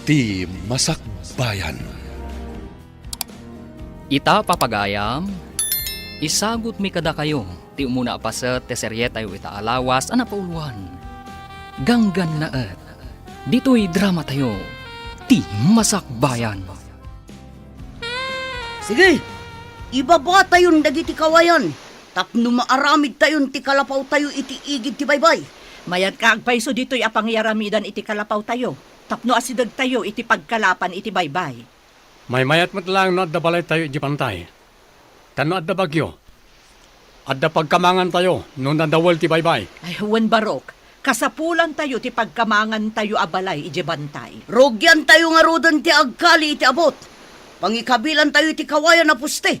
ti Masakbayan. Ita papagayam, isagot mi kada kayo, ti umuna pa sa teserye tayo ita alawas, anapauluan. Ganggan naet, dito'y drama tayo, ti Masakbayan. Sige, ibaba tayon dagiti kawayan. Tapno maaramid tayon ti kalapaw tayo iti igid ti baybay. Mayat kaagpayso dito'y apangyaramidan iti kalapaw tayo. Tapno asidag tayo iti pagkalapan iti baybay. May mayat mo't lang no adda balay tayo iti pantay. Tano adda bagyo. Adda pagkamangan tayo no nadawal ti baybay. Ay, huwan barok. Kasapulan tayo ti pagkamangan tayo abalay iti bantay. Rogyan tayo nga rodan ti agkali iti abot. Pangikabilan tayo iti kawayan na puste.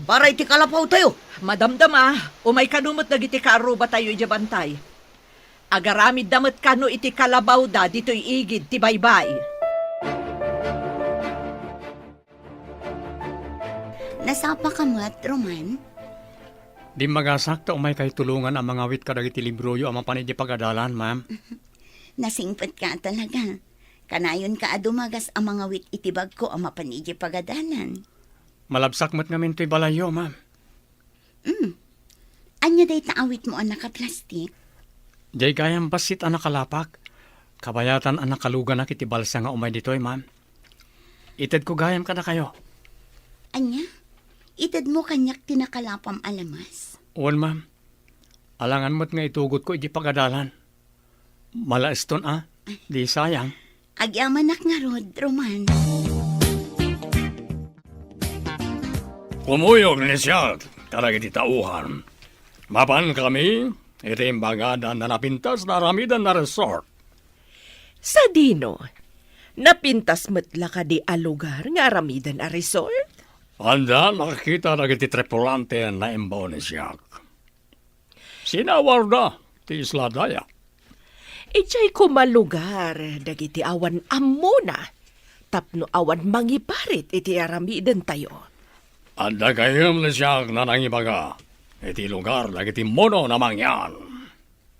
Para iti kalapaw tayo. Madamdama, umay kanumot dagiti kaaruba tayo iti bantay. Agaramid damat kano iti kalabaw da dito'y igid ti baybay. Nasapa ka mat, Roman? Di magasakta umay kay tulungan ang mga wit kadag iti libroyo ang mapanid di pagadalan, ma'am. Nasingpet ka talaga. Kanayon ka adumagas ang mga wit itibag ko ang mapanidya pagadanan. Malabsak mo't ngamin to'y balayo, ma'am. Anya day taawit mo ang nakaplastik? Jay gayang basit ang nakalapak. Kabayatan ang nakalugan na kiti balsa nga umay dito'y, ma'am. Ited ko gayam ka na kayo. Anya? Itad mo kanyak tinakalapam alamas. Uwan, ma'am. Alangan mo't nga itugot ko iti pagadalan. Malaeston, Di sayang. Agyamanak nga rod, Roman. Kumuyog ni siya, karag iti tauhan. Mapan kami, iti imbagada na napintas na ramidan na resort. Sa dino, napintas metla ka di a lugar nga aramidan a resort? Anda, nakakita na iti tripulante na imbaw ni siya. Sinawar na, ti Isla Daya. Ichay kumalugar, dagiti awan amuna. Tapno awan mangiparit iti aramidan tayo. Anda kayom ni siya na nangibaga. Iti lugar na iti mono na mangyan.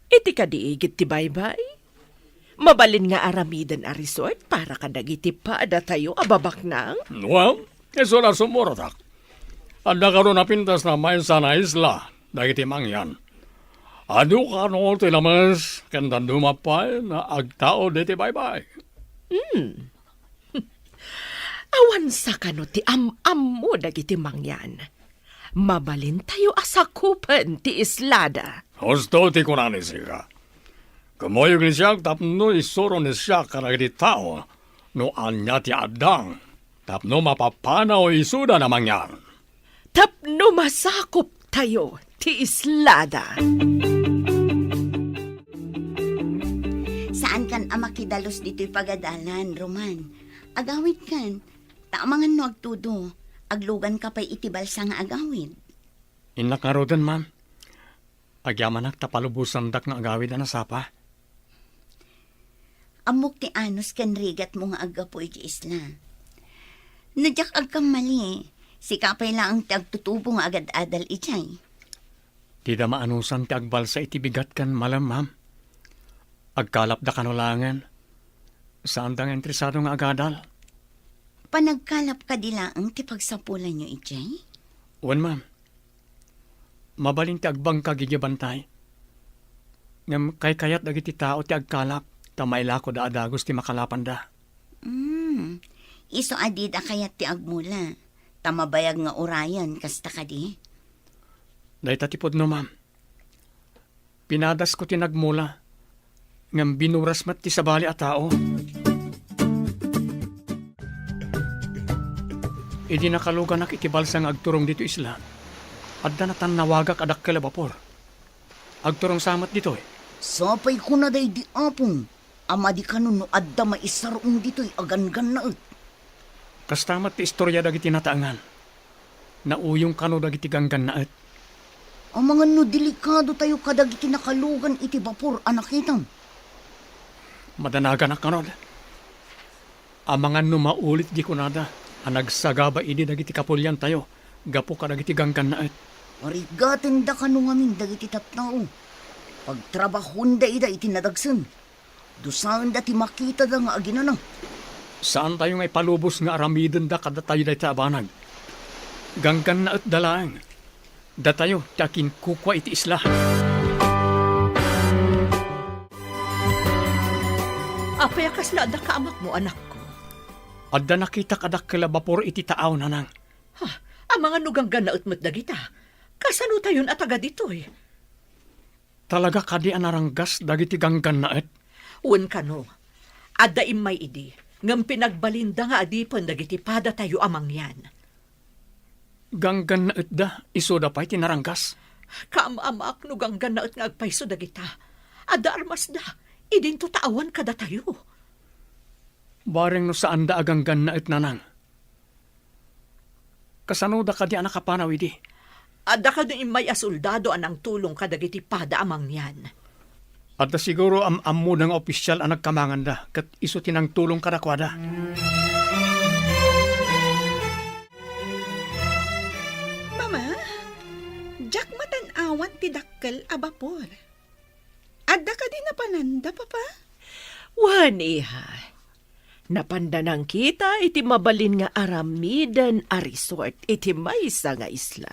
Iti kadiigit ti baybay? Mabalin nga aramidan a resort para kadagiti paada tayo ababak nang? Well, eso na sumuratak. Anda karon napintas na may sana isla, dagiti mangyan. Ano ka no tinamas, kandan dumapay na agtao diti baybay. Awan sa kano ti am mo dagiti mangyan. Mabalin tayo asakupan ti islada. Husto ti kunani siya. Kamoyog ni siya, tapno isuro ni siya karagiti tao, no anya ti adang, tapno mapapanaw isuda na mangyan. Tapno masakop tayo ti islada. Saan kan amakidalos dito'y pagadalan, Roman? Agawid kan. Taamangan no agtudo. Aglugan ka pa'y itibal sa nga agawid. Inakarodan, ma'am. Agyamanak tapalubusan dak nga agawid na nasapa. Amok ti anos kan rigat mo nga agapoy di isla. Nadyak agkam mali. Si kapay lang ang tagtutubo nga agad-adal ichay. Di da maanusan ti agbalsa iti bigat kan malam, ma'am. Agkalap da kanulangan. Saan dang entresado nga agadal? Panagkalap ka dilaang ti pagsapulan nyo ichay? Uwan, ma'am. Mabalin ti agbang kagigibantay. Ngam kay kayat dagiti tao ti agkalap. Tamaila ko da adagos ti makalapan da. Iso adid akayat ti agmula. Tamabayag nga urayan kasta ka di. Dahil tatipod no, ma'am. Pinadas ko ti nagmula. Ngam binuras mat ti sabali a tao. Idi nakalugan nak itibalsa nga agturong dito isla. Adda na tan nawagak adak kalabapor. Agturong samat dito eh. Sapay ko na day di apong. Ama di kanon no adda maisarong dito'y agan-gan na et. Kastamat ti istorya dagiti nataangan. Nauyong kano dagiti ganggan na et. Ang mga no delikado tayo kadagiti nakalugan iti bapor anakitam. Madanaga na kanod. Ang mga numaulit di kunada. Ang nagsagaba ini dagiti kapulyan tayo. Gapo ka dagiti ganggan na et. Marigaten da kano ngamin dagiti tatnao. Pagtrabahon da ida iti nadagsan. Dusahan da ti makita da nga aginanang. Saan tayo ngay palubos nga aramiden da kada tayo da abanag? Ganggan na at dalang. Da tayo, takin kukwa iti isla. Apay kasla da kaamak mo, anak ko. Adda nakita kadak kalabapor iti taaw nanang. Ha, ang mga nuganggan na utmat dagita. Kasano tayon at aga ditoy? Talaga kadi anaranggas dagiti ganggan na at. Un kano, adda imay idi, ngam pinagbalinda nga adipon dagiti pada tayo amang yan. Ganggan na at da, iso da pa'y tinaranggas. Kaamamak nuganggan na at nga agpaiso dagita. Adda armas da, idin to taawan kada tayo. Bareng no saan da aganggan na at nanang. Kasano da kadi anak kapanaw idi. Adda ka din imay asoldado anang tulong kadagiti pada amang yan. At da siguro mo ng opisyal ang nagkamangan da, kat iso tinang tulong kadakwada. Mama, jak matanawan ti dakkel a bapor. Adda ka din napananda, papa? Wan, iha. Napandanang kita iti mabalin nga aramidan a resort iti maysa nga isla.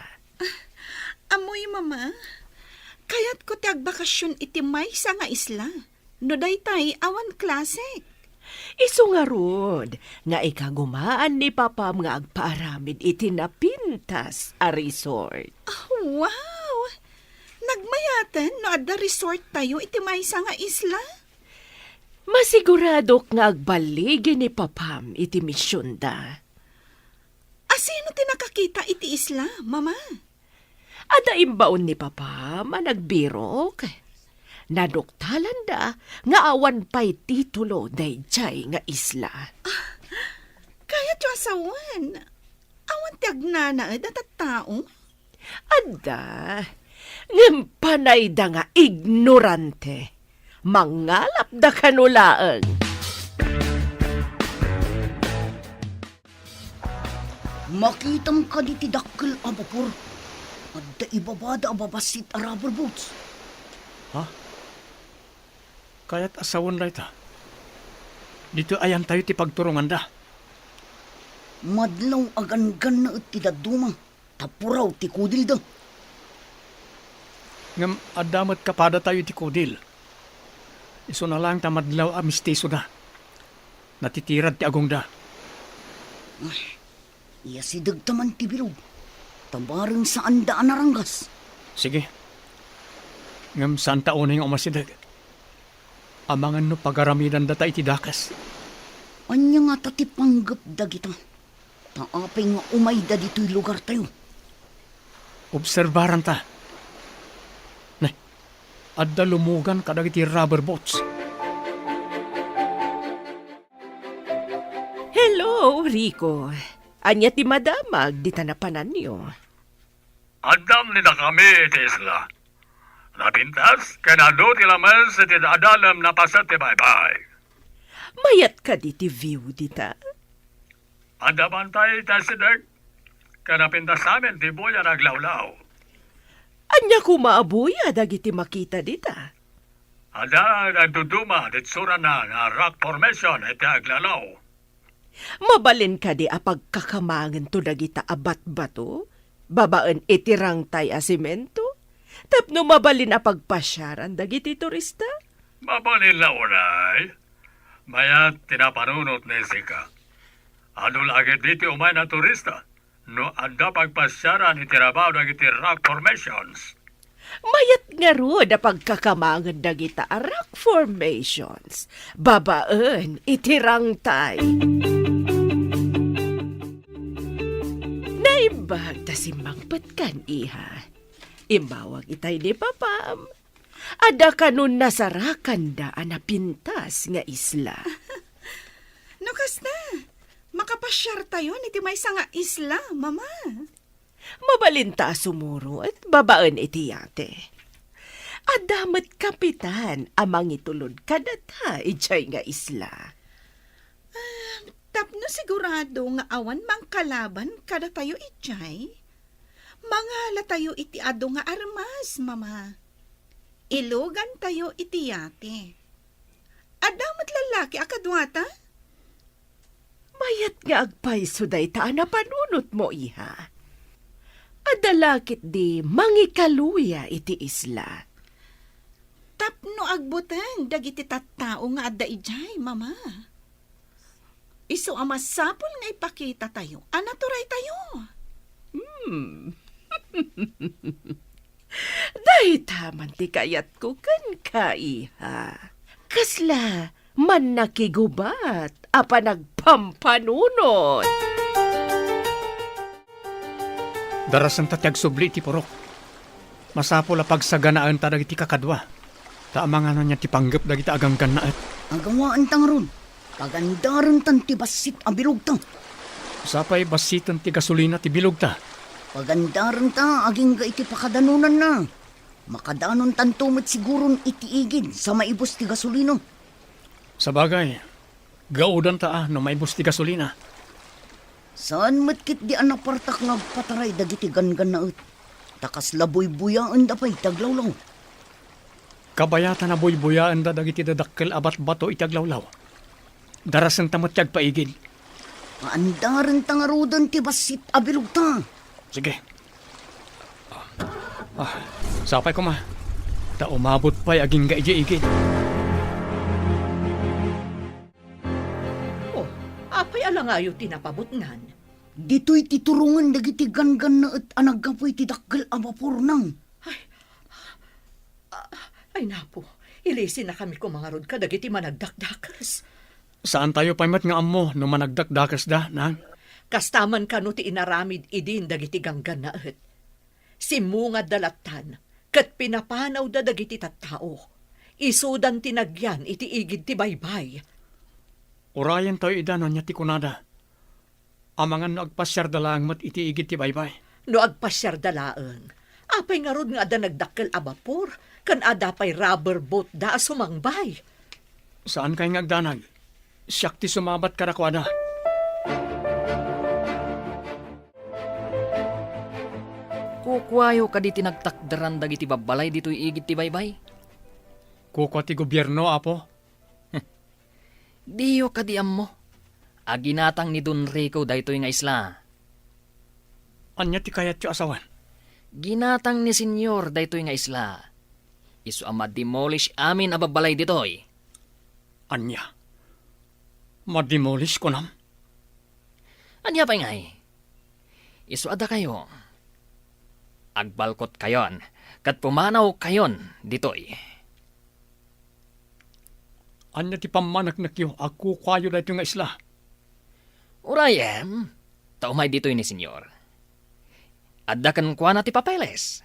Amoy, mama. Kaya't ko ti agbakasyon iti maysa nga isla. No daytay awan klasik. Isu nga rod, nga ikagumaan ni papam nga agpaaramid iti napintas a resort. Oh, wow! Nagmayaten no adda resort tayo iti maysa nga isla. Masigurado nga agbaligi ni papam iti misyon da. Asino ti nakakita iti isla, mama? Ada imbaon ni papa managbirok. Naduktalan da nga awan pa'y titulo dayjay nga isla. Kaya ti asawan. Awan ti agnanaed at tao. Ada, ngimpanay da nga ignorante. Mangalap da kanulaang. Makitam ka di ti dakkel a bapor. Adda ibabada a babasit a rubber boats. Kaya't asawon da ita. Dito ayan tayo ti pagturungan da. Madlaw agan-gan na at ti daduma. Tapuraw ti kudil da. Ngam adamat kapada tayo ti kudil. Iso na lang tamadlaw a mistiso da. Natitirad ti agong da. Iya si dagtaman ti bilog. Tabarang saan daan naranggas. Sige. Ngam saan taon yung umasidag. Amangan no pagaramidan data iti dakas. Anya nga tati panggap da kita. Taapay nga umay da dito'y lugar tayo. Obserbaran ta. Nay, adda lumugan kadag iti rubber boats. Hello, Rico. Anya ti madamag di tanapanan niyo. Adam ni na kami iti isla. Napintas, kanado ti lamas iti adalam na pasat ti bye-bye. Mayat ka di ti view dita. Adaman tayo tasidag. Kanapintas amin ti buya naglawlaw. Anya kumaabuya dagiti makita dita. Ada nagduduma dit sura na nga rock formation iti aglalaw. Mabalin ka di apagkakamangan to dagita abat bato. Babaan itirang tay asimento. Tapno mabalin apagpasyaran dagiti turista. Mabalin na unay. Mayat tinapanunot ni Sika. Ano lagi diti umay na turista? No anda pagpasyaran itirabaw dagiti rock formations. Mayat nga ro da pagkakamangan dagita a rock formations. Babaan itirang tay. Naibag ta si mangpatkan iha. Imbawag itay ni papam. Ada kanun nasarakan da anapintas nga isla. No kasta, makapasyar tayo iti maysa nga isla, mama. Mabalinta sumuro at babaan iti yate. Adamat kapitan amang itulod kadata ijay nga isla. Tapno sigurado nga awan mang kalaban kada tayo ijay. Mangala tayo iti ado nga armas, mama. Ilugan tayo iti yate. Adamat lalaki akadwata? Kaya't nga agpayso day ta na panunot mo, iha. Adalakit di mangikaluya iti isla. Tapno agbutan, dagiti tattao nga adda ijay, mama. Isu ama sapol nga ipakita tayo. Anaturay tayo. Dahi taman ti kayat ko kan ka, iha. Kasla, man nakigubat, apa nagpampanunot. Darasan tatyag subli ti porok. Masapol a pagsaganaan ta dagiti kakadwa. Taamang ano niya ti panggap dagiti aganggan na at. Agawaan tang ron. Pagandaran tan ti basit ang bilog tang. Sapay basitan ti gasolina ti bilog ta. Pagandaran ta aging ga iti pakadanunan na. Makadanon tan tumit siguron iti igid sa maibos ti gasolino. Sa bagay, gaudan ta no maibos ti gasolina. Saan matkit di anak partak nagpataray dagiti gangan na ut. Takas laboy-buyaan da pa'y taglawlaw. Kabayatan na buy-buyaan da dagiti dadakkel abat bato itaglawlaw. Darasan ta matyag paigid. Paandaran tangarudan ti basit abilog ta. Sige. Sapay ko ma. Ta umabot pa'y aging gaigi-igid. Oh, apay alangayo tinapabutngan. Dito'y titurungan dagiti gangan na at anagapoy ti dakkel abapor nang. Ay napo, ilisin na kami kumangarod ka dagiti managdakdakas. Saan tayo paymat nga ammo no managdakdakas da, nang? Kastaman ka no ti inaramid idin dagiti ganggan na et. Simungad dalatan, kat pinapanaw da dagiti tattao. Isudan tinagyan iti igid ti baybay. Urayan tayo idanon niya ti kunada. Amangan no agpasyar dalang mat iti igid ti baybay. No agpasyar dalaeng, apay nga rod nga ada nagdakkel a bapor, kan ada pay rubber boat da sumangbay. Saan kay nga agdanag? Siyak ti sumabat karakwada. Kukwayo ka di tinagtakdaran dagiti babalay dito'y igit ti baybay. Kuko ti gobyerno, apo. Diyo ka di mo. Aginatang ni Don Rico daytoy nga isla. Anya ti kayat yu asawan? Ginatang ni Senyor daytoy nga isla. Isu ama demolish amin a babalay ditoy. Anya? Mademolish ko nam? Anya pa ngay? Isu ada kayo. Agbalkot kayon, kat pumanaw kayon ditoy. Anya ti pamanak na kiyo, ako kwayo na ito nga isla. Urayan, taumay ditoy ni Senyor. Adda kan kwa na ti papeles.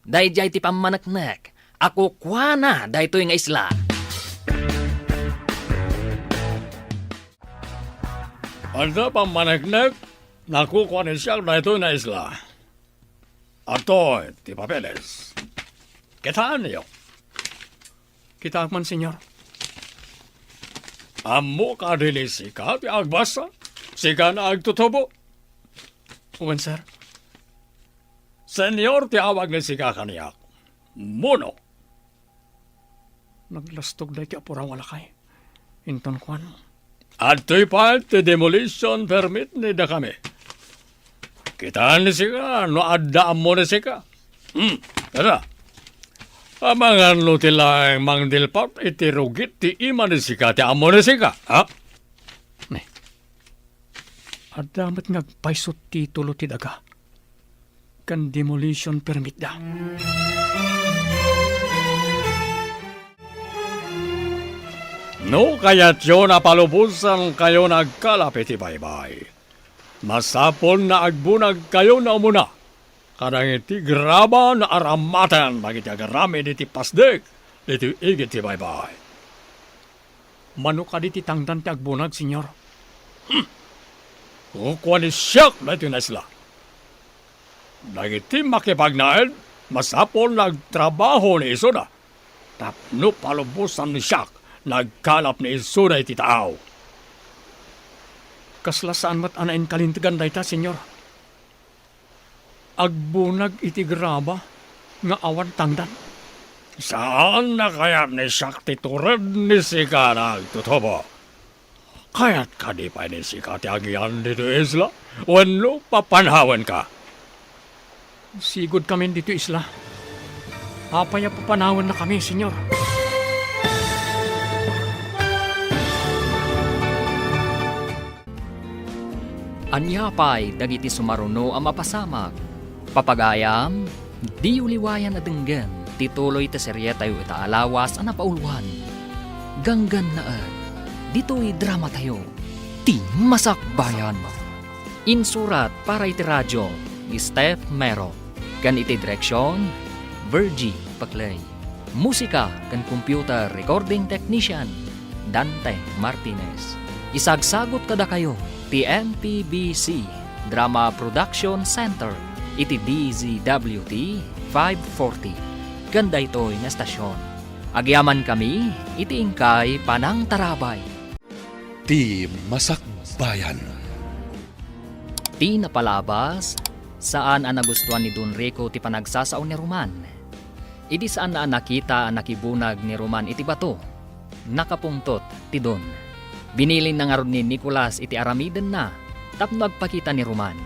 Dayjay ti pamanaknak, ako kwa na daytoy nga isla. Anda pamanaknak, nakukuha ni siya na ito na isla. Ato, ti papeles. Kitaan niyo. Kita man, senyor. Amo ka dili sika, ti agbasa. Sika na agtutubo. Uwan, sir. Senyor, ti awag ni sika kaniyak. Mono. Naglastog na ti apura wala kay. Inton kwan. At to'y pa ti demolition permit ni da kami. Kitaan ni sika, no adda mo ni sika. Tara. Amangan lo tilang mangdilpat iti rugit ti ima ni sika ti amo ni sika. Ha? Ne. Adamat ngagpaisot ti tulo ti daga. Kan demolition permit da. No, kaya't yun napalubusan kayo nagkalapit ti baybay. Masapon na agbunag kayo na umuna. Kadang iti graba na aramatan bagiti agarami diti pasdek diti igit ti baybay. Mano ka diti tangdan ti agbunag, senyor? Kukuha ni siyak na iti nasla. Dagiti makipagnaed, masapon nagtrabaho ni Isoda. Tapno palubusan ni siyak, nagkalap ni Isoda iti tao. Kasla saan mat anain kalintigan dayta, senyor? Agbunag iti graba nga awan tangdan. Saan na kaya ni Shakti turad ni Sika nagtutubo? Kaya't ka di pa ni sika ti agian dito isla. Wano papanhawan ka. Sigod kami dito isla. Apaya papanawan na kami, senyor. Anyapay dagiti sumaruno ang mapasamag. Papagayam, di uliwayan na denggan, tituloy ta serye tayo itaalawas ang napauluan. Ganggan na dito'y drama tayo, ti masakbayan. Insurat para iti radyo, ni Steph Mero. Kan iti direksyon, Virgie Paclay. Musika kan computer recording technician, Dante Martinez. Isagsagot kada kayo, ti MPBC Drama Production Center, iti DZWT 540. Ganda ito'y na stasyon. Agyaman kami, iti ingkay Panang Tarabay. Ti Masakbayan. Ti napalabas, saan ang nagustuhan ni Don Rico ti panagsasaon ni Roman. Idi saan na nakita ang nakibunag ni Roman iti bato. Nakapungtot ti Don. Binilin na nga ron ni Nicolas iti aramiden na, tapno agpakita ni Roman.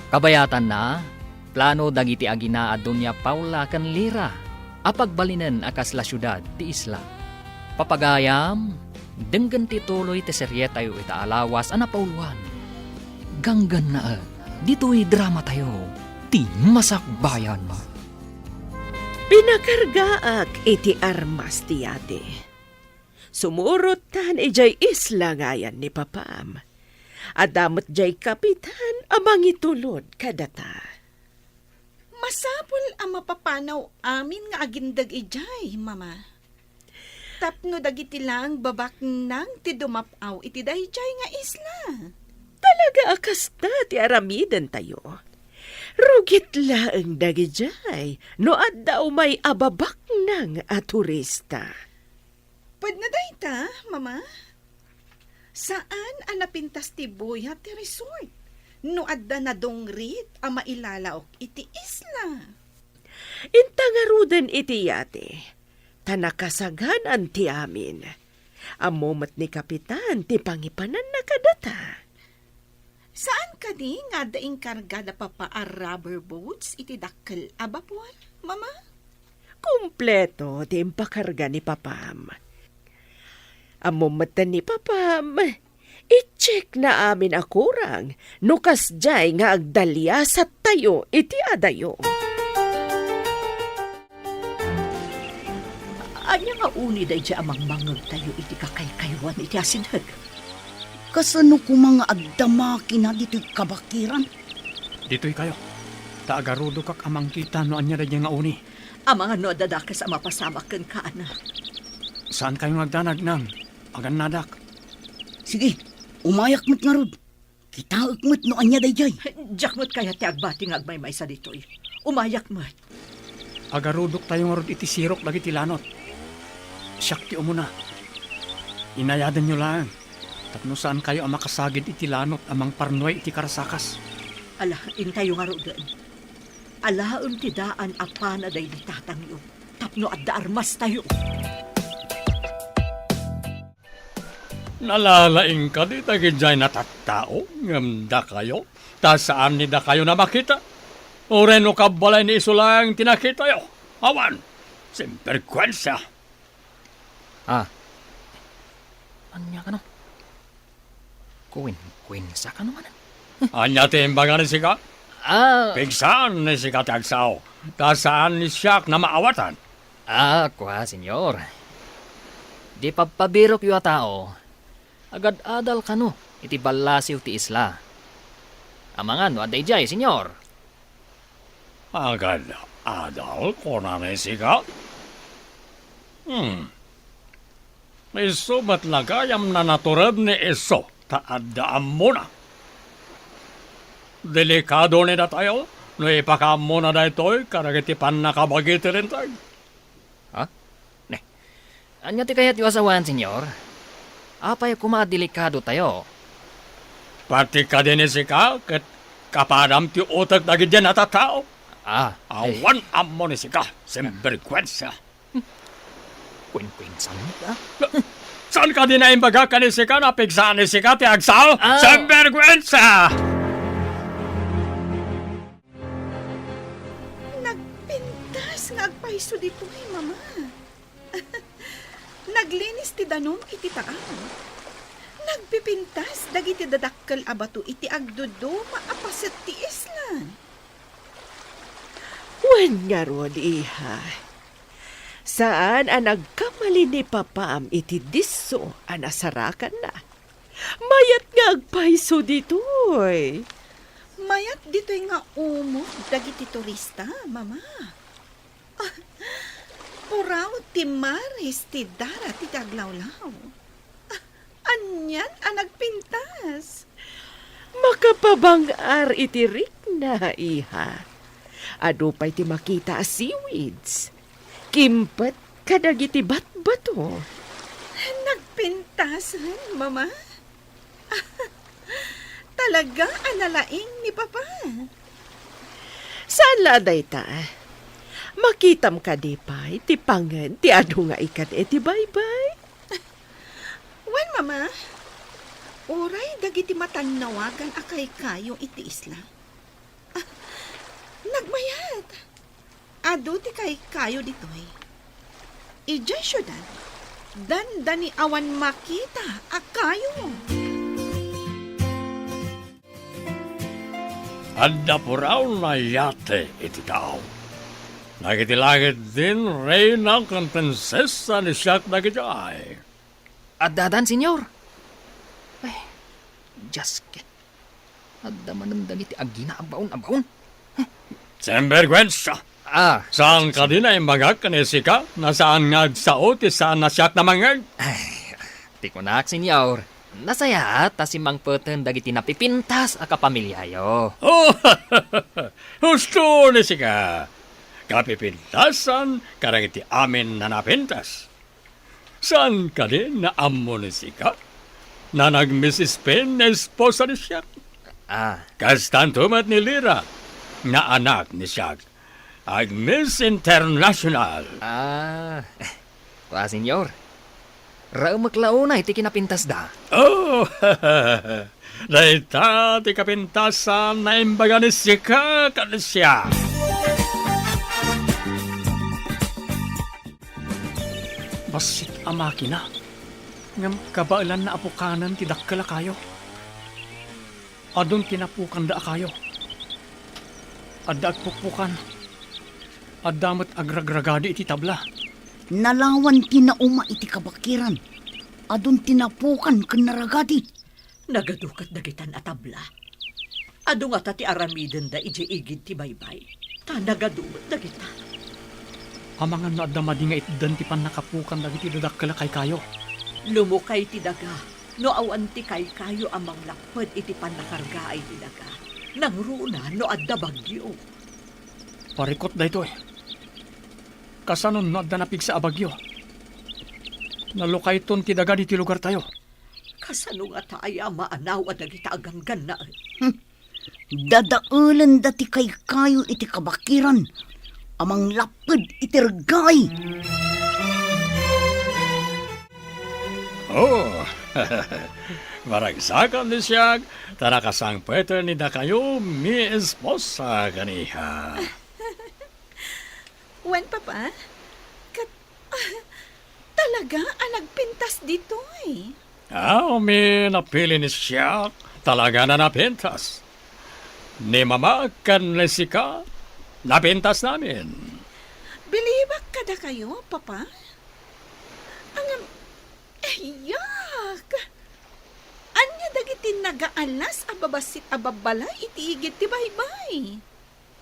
Kabayatan na, plano dagiti agina a Doña Paula kan Lira, apagbalinan akas la syudad ti isla. Papagayam, denggan ti tuloy ti serye tayo itaalawas a napauluan. Ganggan na dito'y drama tayo, ti masakbayan. Pinakargaak iti armas ti ate. Sumurot tan ijay isla ngayan ni Papam. Adamot jay kapitan amang itulod kadata. Masapul ang mapapanaw amin nga agindag ijay, mama. Tapno dagiti lang babak nang ti dumapaw iti dayjay nga isla. Talaga akas na ti aramiden tayo. Rugit laeng dagijay no addaw may ababak nang a turista. Pwede na dayta, mama. Saan ang napintas ti buya ti resort? No adda na dongrit ang mailalaok iti isla. Intangaruden iti yate. Tanakasaganan ti amin. Amomat ni kapitan ti pangipanan na kadata. Saan ka di nga daing karga na papa a rubber boats iti dakkel abapor, mama? Kumpleto ti impakarga ni Papam. Amumatan ni Papam, i-check na amin akurang nukas jay nga agdalya sa tayo iti adayo. Anya nga uni day di amang mangag tayo iti kakaykaywan iti asinhag. Kasano ko mga agdamaki na dito'y kabakiran? Dito'y kayo. Taagarudo kak amang kita no anya nga uni. Ang mga no dadakas ang mapasamak kang kaana. Saan kayo nagdanag nang? Agan nadak. Sige, umayak mo't nga rod. Kitaak mo't no anya dayjay. Jakmot kaya ti agbati nga agmay sa dito'y. Umayak mo. Agarudok tayo nga rod iti sirok lagi ti lanot. Siyak ti umuna. Inayadan nyo lang. Tapno saan kayo ang makasagid iti lanot amang parnoy iti karasakas. Ala, intayo nga rodan. Alaon ti daan apana day di tatangyo. Tapno adda armas tayo. Nalalaing ka di tagidjay na tattao. Ngamda kayo. Ta saan ni da kayo na makita? O reno kabalay ni iso lang tinakita yo. Awan. Simperkwensya. Anya ka no? Kuwin sa ka naman. Anya timbangan ni sika? Pigsaan ni sika tagsaw. Ta saan ni siyak na maawatan? Kwa, senyor. Di papabirok yu a tao. Agad adal ka no, iti balasiw ti isla. Amangan no, aday jay, senyor. Agad adal ko na ni sika? Iso ba't lagayam na naturad ni iso? Taadaan mo na. Delikado ni na tayo. No ipakam mo na da ito'y karagitipan na kabagiti rin tayo. Anya ti kayat yu asawan, senyor? Apay kumadelikado tayo. Pati ka din sika, kat kapadam ti utak na gidyan at tao. Awan amo ni sika, simperkwensya. Kwin-kwinsan. Saan ka din na imbaga ka ni Sika na pigsaan ni Sika ti agsal? Sa vergüenza! Nagpintas nga agpaiso dito mama. Naglinis ti danom iti taan. Nagpipintas dagiti dadakkel abato iti agdudo maapaset ti islan. Wen nga ron, iha. Saan ang nagkamali ni Papam iti diso ang nasarakan na? Mayat nga agpaiso ditoy. Mayat dito'y nga umot dagiti turista, mama. Puraw ti maris ti dara ti taglawlaw. Anyan ang nagpintas. Makapabangar iti rikna, iha. Ado pa'y ti makita a seaweeds. Kimpet kadagiti batbato. Nagpintasan, mama. Talaga analaing ni Papa. Saan laday ta? Makitam ka di pa'y ti pangan ti ado nga ikat ti bye-bye. Wan, mama. Oray dagiti matanawagan akay kayo iti isla. Nagmayat. Ado ti kay kayo ditoy. Ijay syudad. Dandani awan makita akayo. Anda po raw na yate iti tao. Nagitilagit din reyna kang prinsesa ni Siak Nagijay. Adadan, senyor. Ay, jasket. Adda manandang iti agina abaon. Sembergwensa! Ah, Saan ka din ay magak ni Sika? Nasaan nga sao ti saan na Siak na mangag? di ko na, senyor. Nasaya ta si Mang Peten dagiti napipintas a kapamilyayo. Oh, husto ni Sika. Kapipintasan karang iti amin na napintas. Saan ka din na amo ni Sika? Na nag-Mrs. Pen na esposa ni Siak? Ah, Kastantumat ni Lira na anak ni Siak. Ag Miss International. Kwa, senyor. Rao maklauna iti kinapintas da. Oh, daita ti kapintasan na imbaga ni Sika kan siya. Basit a makina. Ngam kabailan na apukanan ti dakkala kayo. Adon kinapukan da kayo. Adda agpukpukan. Addamat agragragadi iti tabla. Nalawan tinauma iti kabakiran. Adun tinapukan kanaragati. Nagadukat dagitan atabla. Ado nga ta ti aramiden da iji igid ti baybay. Ta nagadumat dagita. Amangan na adamadi nga itdan ti panakapukan dagiti dakkala kay kayo. Lumukay ti daga. No awan ti kay kayo amang lapad iti panakarga ay ti daga. Nang runa no adda bagyo. Parikot da ito eh. Kasanon no adda napig sa abagyo. Nalukay ton ti daga di ti lugar tayo. Kasano nga taaya maanaw at dagita aganggan na. Dadaulan dati kay kayo iti kabakiran. Amang lapad iti regay. Oh, maragsakan ni Siak. Tarakasang pwede ni da kayo mi esposa kaniha. Wan, Papa. Talaga ang nagpintas dito eh. Mi napili ni Siak. Talaga na napintas. Ni Mama kan ni Sika, napintas namin. Bilibak kada kayo, Papa? Yak! Anya dagiti nagaalas ababasit ababala itiigit ti baybay.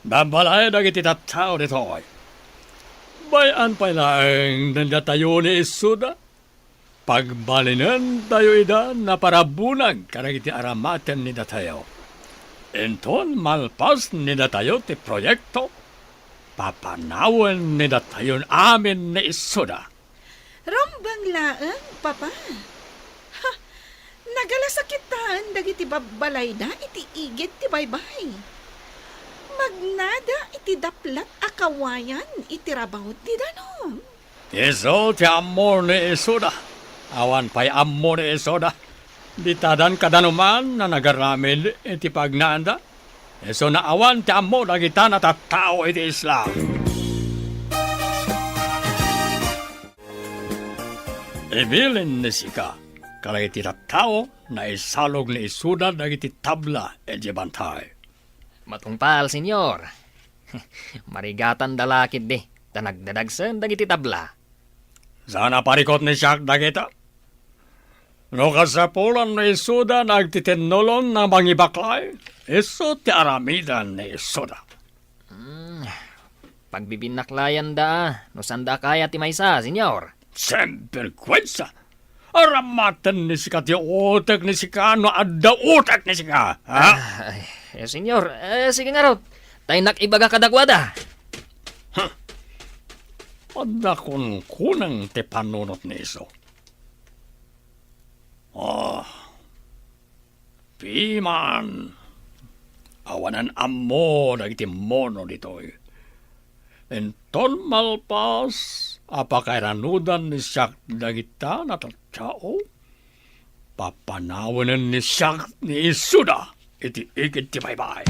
Babalay dagiti tattao ditoy. Bayan pa lang nandatayo ni Isuda. Pagbalinan tayo ida na parabunag karang iti aramaten ni datayo. Enton malpas ni datayo ti proyekto. Papanawan ni datayon amin ni Isuda. Rambang laang, Papa. Ha, nagalasakitan dagiti babalay da iti igit ti baybay. Magnada iti daplat akawayan iti rabaw ti danom. Iso ti amor ni Isuda. Awan pa'y ammo ni Isoda. Di tadan kadanuman na nagaramid iti pagnaanda. Eso na awan ti ammo dagita na tattao iti isla. Ibilin ni sika, kalay iti tattao na isalog ni Isuda dagiti tabla iti bantay. Matungpal, senyor. Marigatan dalakid di. Tanagdadagsan dagiti tabla. Sana parikot ni Siak dagita. No kasapulan ni Isuda nagtitinolon na mangibaklay, iso ti aramidan ni Isuda. Pagbibinaklayan da, no sanda kaya ti maysa, senyor. Semperkwensa! Aramatan ni sika ti utak ni sika, no adda utak ni sika, ha? Senyor, sige nga raw. Tayo nakibaga kadagwada. Adda kun kunang ti panunot ni iso. Piman. Awanan ammo dagiti mono ditoy. Enton malpas, apakairanudan ni Siak dagita na tattao. Papanawanan ni Siak ni Isuda iti ikit ti baybay.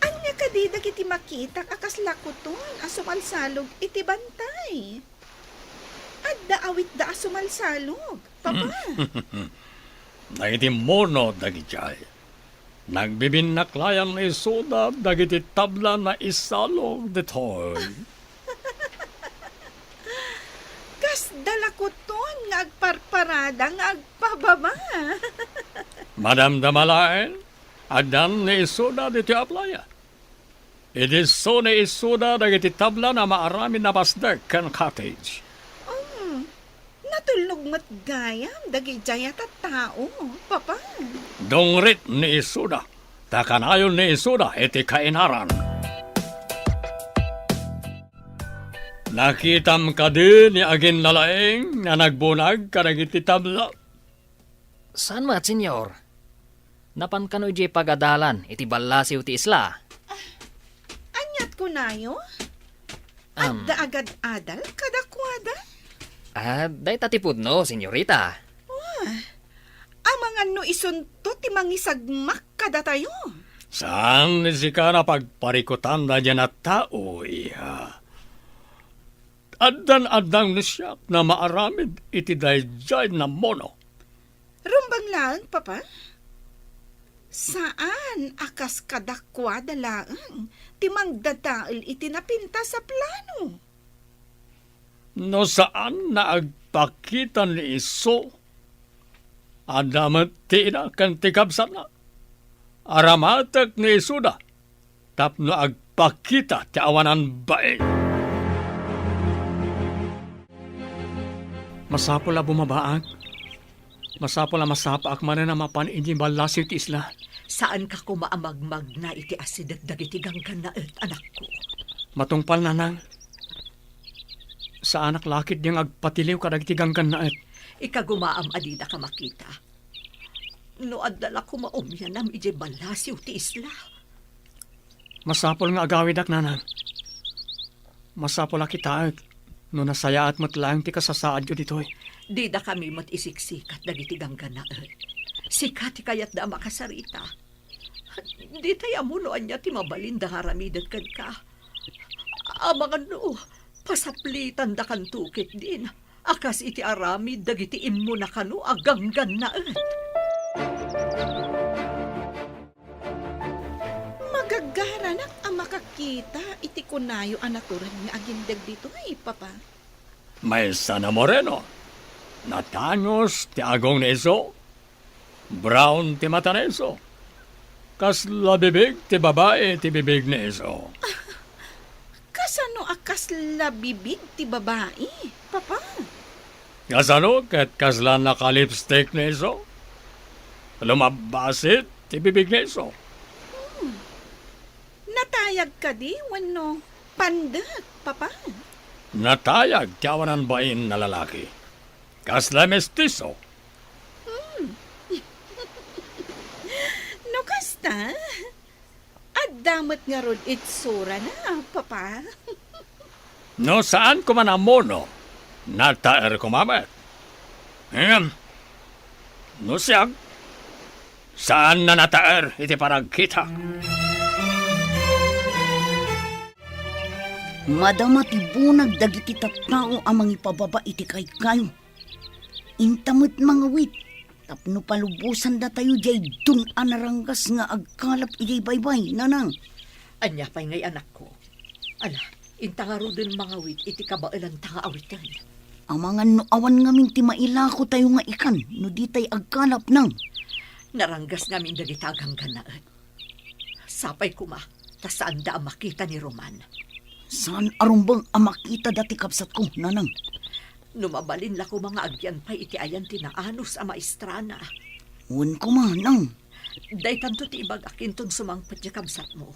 Anya kadi dagiti makita akas lakuton asumalsalog iti bantay. Adda awit da asumalsalog, papa. Dagiti mono dagiti nagbibinaklayan ni Isuda dagiti tabla na isalog ditoy. Kas dalakuton nga agparparada nga agpababa. Madam Damalain, adan ni Isuda dito aplaya. Idiso ni Isuda dagiti tabla na maarami na pasdek kan cottage. Natulog mat gayam dagi jaya tao, papa. Dongrit ni Isuda, takanayon ni Isuda iti kainaran. Nakitam ka din ni agin lalaeng na nagbunag kadagiti tabla. Saan mat, senyor? Napan kano iti pagadalan, iti balasiw ti isla. Anyat ko nayo? Adda agad adal kadakwada? Day tatipod no, senyorita. Amangan no isunto ti mangisagmak kada tayo. Saan ni sika na pagparikutan na dyan at tao, iha? Addan-addang ni siya na maaramid iti dayjay na mono. Rumbang lang, papa? Saan akas kadakwada lang ti mangdadaal iti napinta sa plano? No saan na agpakita ni Iso? Adamat ti na kan tikabsan na. Aramatak ni Isuda. Tapno agpakita ti awanan bae. Masapol a bumabaag. Masapol a masapaak man na mapan iti balasiw ti isla. Saan ka kumaamagmag na iti asidat dagiti ganggan na anak ko? Matungpal na nang. Sa anak lakit diyang agpatiliw kadagiti ganggan na Ikagumaam adida ka makita. No adala ko maumyanam iti balasiw ti isla. Masapol nga agawidak nanang. Masapol a kitaag. No nasaya at matlaang ti kasasaad yo ditoy. Di da kami mat isiksikat dagiti ganggan na Sikat kayat da makasarita. Di tayo amunoan niya ti mabalinda haramidat kan ka. Amangan no, pasaplitan da kan tukit din. Akas iti aramid dagiti immo na kano aganggan na Magagaranak ang makakita iti kunayo anaturan nga agindag dito ay, papa. May sana moreno. Natanyos ti agong ni Iso. Brown ti mata ni Iso. Kasla bibig ti babae ti bibig ni Iso. Kasano akas labibig ti babae, papa? Kasano ket kasla nakalipstick ni Iso. Lumabasit ti bibig ni Iso. Natayag ka di, wano pandak, papa. Natayag ti awanan bain na lalaki. Kasla mestizo. No kasta? At damat nga rod itsura na, papa. No saan ko man amono, nataer ko mamet. No siyag, saan na nataer iti paragkita? Madama ti bunag dagiti tattao amang ipababa iti kayo. Intamot mga wit, tapno palubusan da tayo jay dun anaranggas nga agkalap iti baybay, nanang. Anya pa'y ngay anak ko. Ala, intangaro din mga wit, iti kabailan tanga awitan. Amangan no awan ngamin ti mailako tayo nga ikan, no di tay agkalap nang. Naranggas ngamin dagitagang ganaat. Sapay kuma, tas saan da ang makita ni Roman. Saan arumbang amakita dati kapsat ko, nanang? Numabalin la ko mga agyan pa'y iti ayan tinaanos a maestrana. Uwan ko manang. Day tanto ti ibag akin ton sumangpat niya kamsat mo.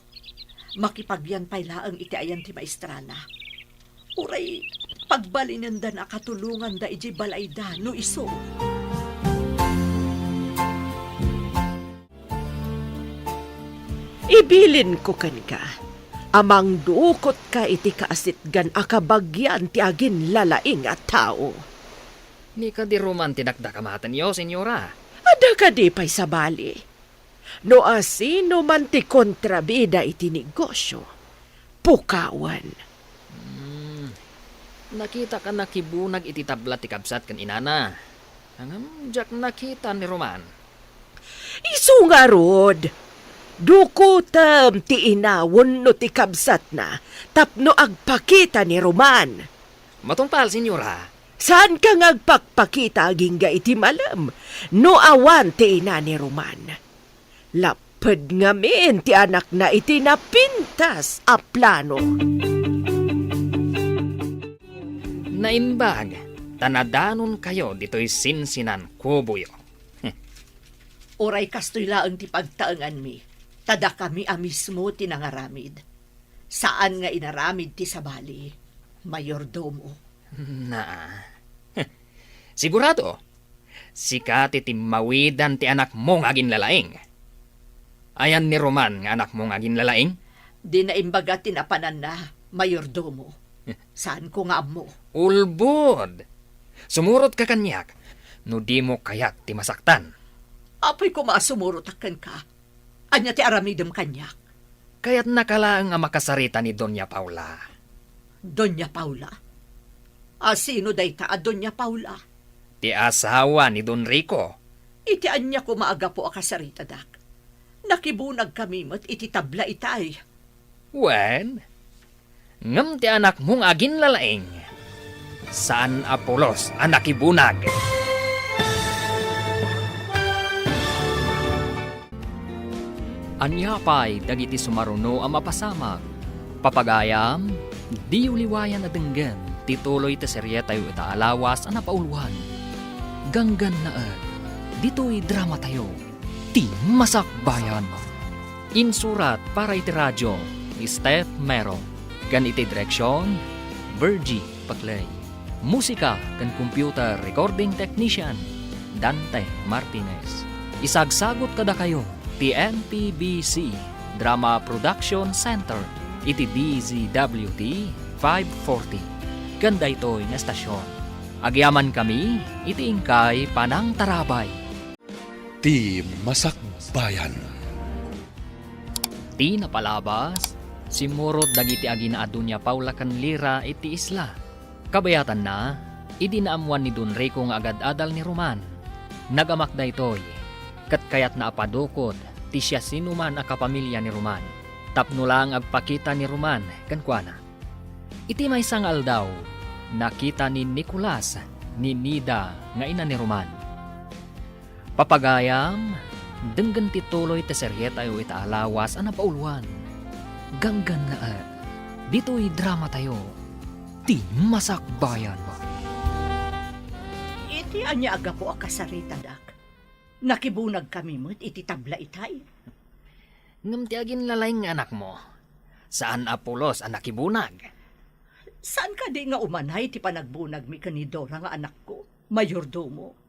Makipagyan pa'y laang iti ayan ti maestrana. Uray, pagbalinan da na katulungan da iji balay da no iso. Ibilin ko kan ka. Amang duukot ka iti kaasitgan akabagyan ti agin lalaing at tao. Ni ka di Roman tinakdakamatan yo, senyora. Ada ka di pa'y sabali. No asino man ti kontrabida iti negosyo. Pukawan. Nakita ka nakibunag iti tabla ti kabsat kan inana. Hangam, jak nakita ni Roman. Isu nga rod. Dukutam ti inawon no ti kabsat na tapno agpakita ni Roman. Matungpal, senyora. Saan ka ngagpakpakita agingga iti malam no awan ti ina ni Roman? Lapad ngamin ti anak na iti napintas a plano. Naimbag, tanadanon kayo dito'y sinsinan kubuyo. Uray kastoy laang ti pagtaangan mi. Tada kami mismo tinangaramid. Saan nga inaramid ti sabali? Mayordomo. Na. Sigurado, sikat iti mawidan ti anak mong agin lalaing. Ayan ni Roman nga anak mong agin lalaing? Di na imbaga tinapanan na, mayordomo. Saan ko nga mo? Ulbod! Sumurot ka kanyak, no di mo kayak ti masaktan. Apoy ko masumurutakan ka. Anya ti aramidem kanyak. Kaya't nakalaang nga makasarita ni Doña Paula. Doña Paula? Sino dayta a Doña Paula? Ti asawa ni Don Rico. Iti anya ko maaga po akasarita dak. Nakibunag kami mat iti tabla itay. Wen, ngam ti anak mong agin lalaing. Saan Apolos ang nakibunag? Anyapay dagiti sumaruno ang mapasamag. Papagayam, di uliwayan na denggan, tituloy ta serye tayo itaalawas ang napauluhan. Ganggan na dito'y drama tayo, ti masakbayan. Insurat para iti radyo, ni Steph Mero. Gan iti direksyon, Virgie Paclay. Musika kan computer recording technician, Dante Martinez. Isagsagot kada kayo, TNPBC Drama Production Center iti DZWT 540. Ganda ito'y nga estasyon. Agyaman kami iti ingkay Panang Tarabay. Ti Masakbayan. Ti napalabas, simurot dagiti agina Doña Paula kan lira iti isla. Kabayatan na, idinaamuan ni Don Rico nga agad-adal ni Roman. Nagamakda ito'y kat kayat na apadukod ti siya sinuman a kapamilya ni Roman. Tapno lang agpakita ni Roman kankwana. Iti may sangal daw, nakita ni Nicolas ni Nida nga ina ni Roman. Papagayam, denggan tituloy ti seryeta tayo itaalawas ang napauluan. Ganggan na dito'y drama tayo, ti masakbayan mo. Iti anya aga po akasarita dak. Nakibunag kami mo't iti tabla itay. Ngam ti agin lalaing anak mo. Saan Apolos ang nakibunag? Saan ka di nga umanay ti panagbunag mi kanidora nga anak ko, mayordomo?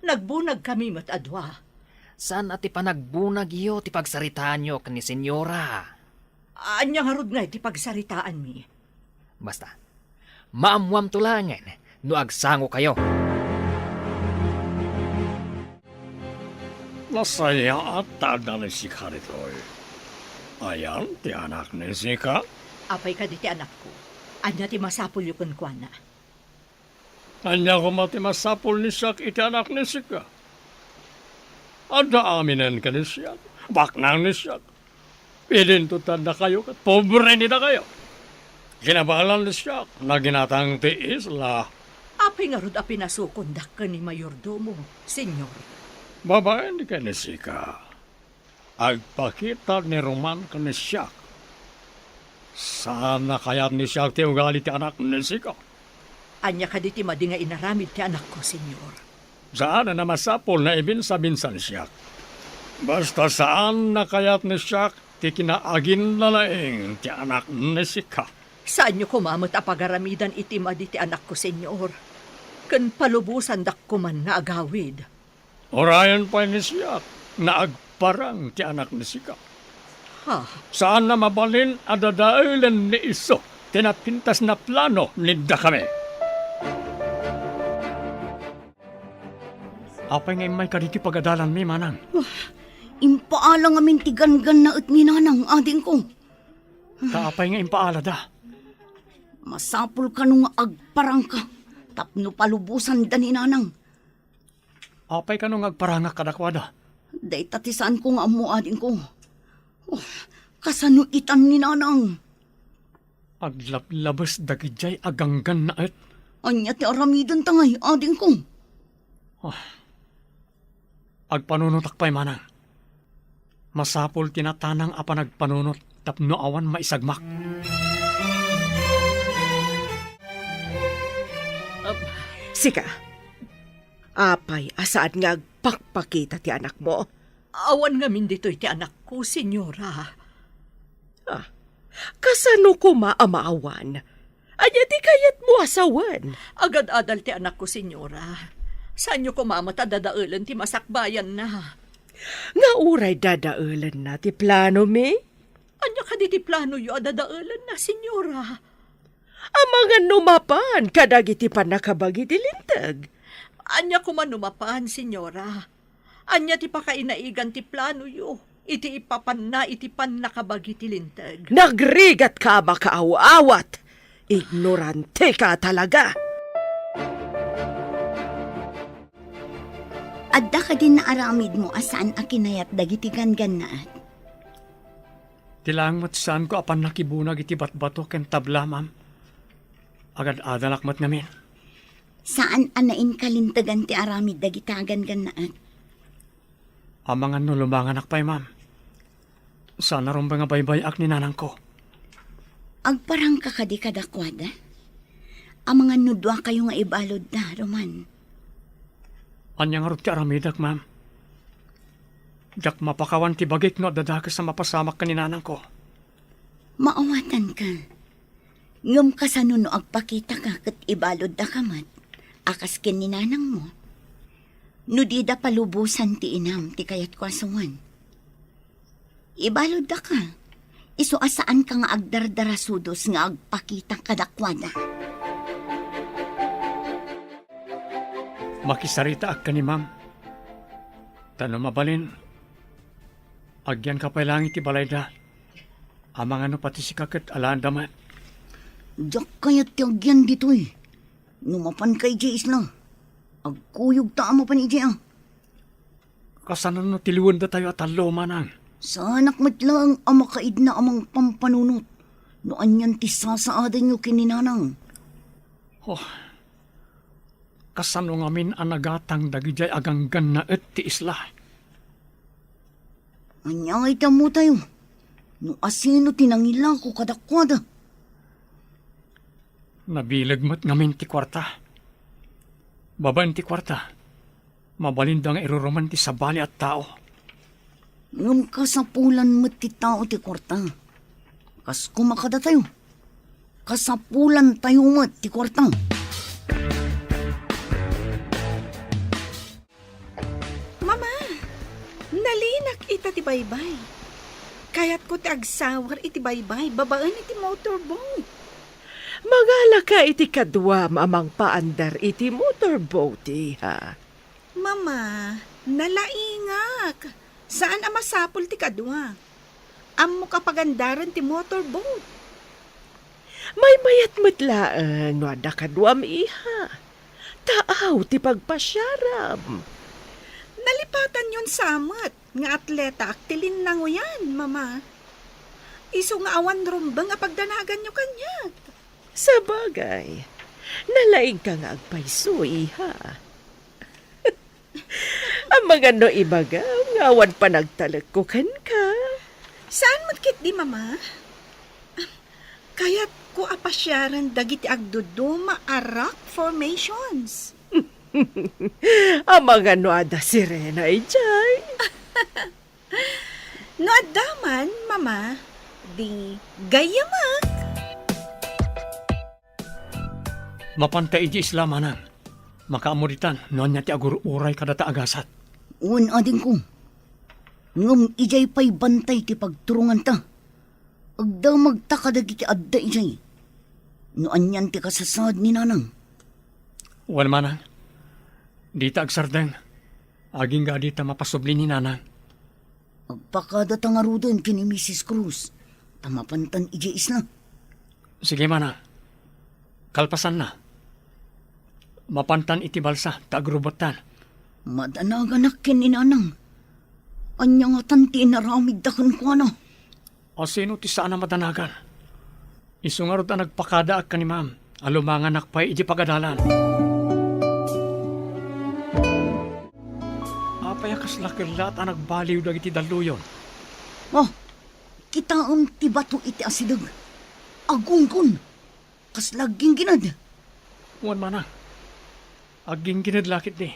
Nagbunag kami mo't adwa. Saan ati panagbunag iyo ti pagsaritaan nyo kani senyora? Anya harod nga iti pagsaritaan mi. Basta, maamwam tulangan, no agsango kayo. Masaya at tada ni si Karitoy. Ayan, ti anak ni Sika. Apay ka di ti anak ko. Anya ti masapul yukon kwa na. Anya ko mati masapol ni Siak iti anak ni Sika. Ada aminan ka ni Siak. Baknang ni Siak. Pilintutan na kayo kat pobre ni na kayo. Kinabalan ni Siak na ginatang ti Isla. Apay nga rod a pinasukondak ka ni Mayordomo, senyor. Babae ni ka ni Sika. Agpakita ni Roman ka ni Siak. Sana kaya ni Siak ti ugali ti anak ni Sika. Anya ka di ti madi nga inaramid ti anak ko, senyor. Saan na masapol na ibinsa-binsan Siak. Basta saan na kayat ni Siak ti kinaagin na laing ti anak ni Sika. Saan nyo kumamot a pagaramidan iti madi ti anak ko, senyor? Kan palubusan dak kuman na agawid. Orayan pa ni Siak na agparang ti anak ni Sika. Ha? Saan na mabalin adadailan ni Iso tinapintas na plano ni Dakame. Apay nga may kaditi pagadalan mi, manang. Impaalang amin ti gangan na at ninanang ading ko. Kaapay nga impaala da. Masapul ka nung agparang ka. Tapno palubusan da ninanang. Apay ka nung agparanga kadakwada. Day tatisaan ko nga amo ading ko. Kasano itan ninanang. Aglablabas dagijay aganggan na et. Anya ti aramidan tangay ading ko. Agpanunutak pa'y manang. Masapol tinatanang apa nagpanunot tapno awan maisagmak. Sika, apay asaan nga agpakpakita ti anak mo? Awan nga min dito'y ti anak ko, senyora. Kasano ko maamaawan? Anya ti kayat mo asawan? Agad-adal ti anak ko, senyora. Saan nyo kumamata dadaulan ti masakbayan na? Nga uray dadaulan na ti plano mi? Anya ka di ti plano yo dadaulan na, senyora? Amangan numapan kadag iti panakabagi ti lintag. Anya kumanumapan, senyora. Anya ti pakainaigan ti plano yo. Iti ipapan na iti pan nakabagi ti lintag. Nagrigat ka makaaw-awat. Ignorante ka talaga. Adda ka din na aramid mo asaan a kinayat dagiti gangan na at. Tilang mat saan ko apan nakibunag iti batbato ken tabla, ma'am. Agad adalak mat namin. Saan anain kalintagan ti aramid dagitagan gan na at. Amangan no lumanganak pa'y, ma'am. Sana ron ba nga baybayak ni nanang ko? Agparang ka kadi kadakwada. Amangan nudwa kayo nga ibalod na, Roman. Anya nga ron ti aramidak, ma'am. Jak mapakawan ti bagik no dadakas sa mapasamak ka ni nanang ko. Maawatan ka. Ngam ka sa nuno agpakita ka kat ibalod da kamat. Akas kin ni nanang mo. Nudida palubusan ti inam ti kayat ko asawan. Ibalod da ka. Iso asaan ka nga agdardarasudos nga agpakita kadakwada. Makisarita ak ka ni ma'am. Tano mabalin. Agyan ka pa langit ti balayda. Amang ano pati si kakat alaan damat. Diyak kayat ti agyan dito'y. Numapan kay Jace na. Agkuyog taama pa ni Jay. Kasanan no tiliwan da tayo at alo, manang. Sa anak matlang ang makaid na amang pampanunot. Noan yan ti sasaadan nyo kininanang. Kasano ngamin anagatang dagijay aganggan na et ti isla. Anya ita mo tayo. No asino tinangila ko kadakwada. Nabilag mat ngamin ti kwarta. Babaen ti kwarta. Mabalindang iruroman ti sabali at tao. Ngam kasapulan mo ti tao ti kwarta. Kas kumakada tayo. Kasapulan tayo mo ti kwarta. Mama, nalinak ita ti baybay. Kayat ko ti agsawar iti baybay, babaan iti motorboat. Magala ka iti kadwa amang paandar iti motorboat ha. Mama, nalaingak. Saan ang masapul ti kadwa? Amo kapagandaran ti motorboat. May mayat matlaan no ada kadwam iha. Taaw ti pagpasyaram. Nalipatan yun samat. Nga atleta aktilin na yan, mama. Iso nga awan rumbang apagdanagan nyo kanyat. Sa bagay, nalaing ka nga agpayso iha. Ang mga no ibaga, ngawan pa nagtalagkukan ka. Saan matkit di, mama? Kaya't ko apasyaran dagiti agduduma a rock formations. Ang mga no ada sirena ijay. No adaman, mama, di gayamak. Mapantay iti islamanan. Makaamuritan, noon niya ti agur-uray kadata agasat. Un ading ko. Ngam ijay pa'y bantay ti pagturungan ta. Agda magtakadag iti adda ijay. No anyan ti kasasad ni nanang. Wal manang. Di ta agsardeng. Aging ga di ta mapasubli ni nanang. Agpakada ta nga rudon kini Mrs. Cruz. Tamapantan ijay isla. Sige manang. Kalpasan na. Mapantan iti balsa, taagrubatan. Madanaganak kin ni nanang. Anya nga tanti inaramid da kan ko ano. O sino ti saan na madanagan? Isungarot na nagpakada ak ka ni ma'am. Alumangan nakpay iti pagadalan. Apayakas lakirlat ang nagbaliw dagiti daluyon. Oh, kita ti bato iti asidag. Agungkon. Kaslaging ginad. Wan manang. Aging ginadlakit ni.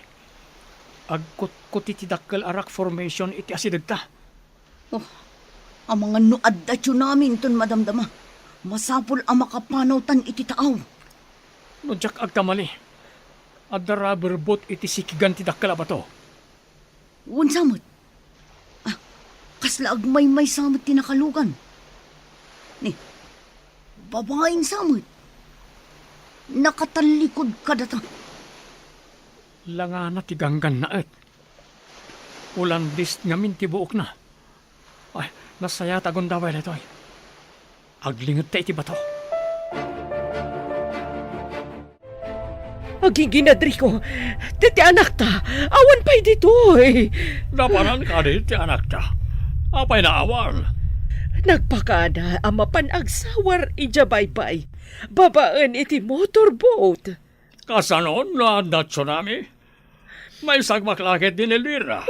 Agkut-kut iti dakkel arak formation iti asidag ta. Oh, ang mga nuad da namin ton madamdama. Masapul ang makapanawtan iti taaw. No jak agkamali. Adda rubber boat iti sikigan ti dakkel abato. Unsamot. Ah, kasla agmay-may samot tinakalugan. Ni, babaeng samot. Nakatalikod ka data. Langana ti ganggan na et. Ulandis ngamin ti buok na. Ay, nasaya tagon daway letoy. Aglingot ta iti bato. Aging ginadri ko. Titi anak ta. Awan pa'y ditoy. Napanan ka di ti anak ta. Apay na awan. Nagpakada ang mapanagsawar ijabay-bay. Babaan iti motorboat. Kasanon na da tsunami? May sagmaklakit din ilira.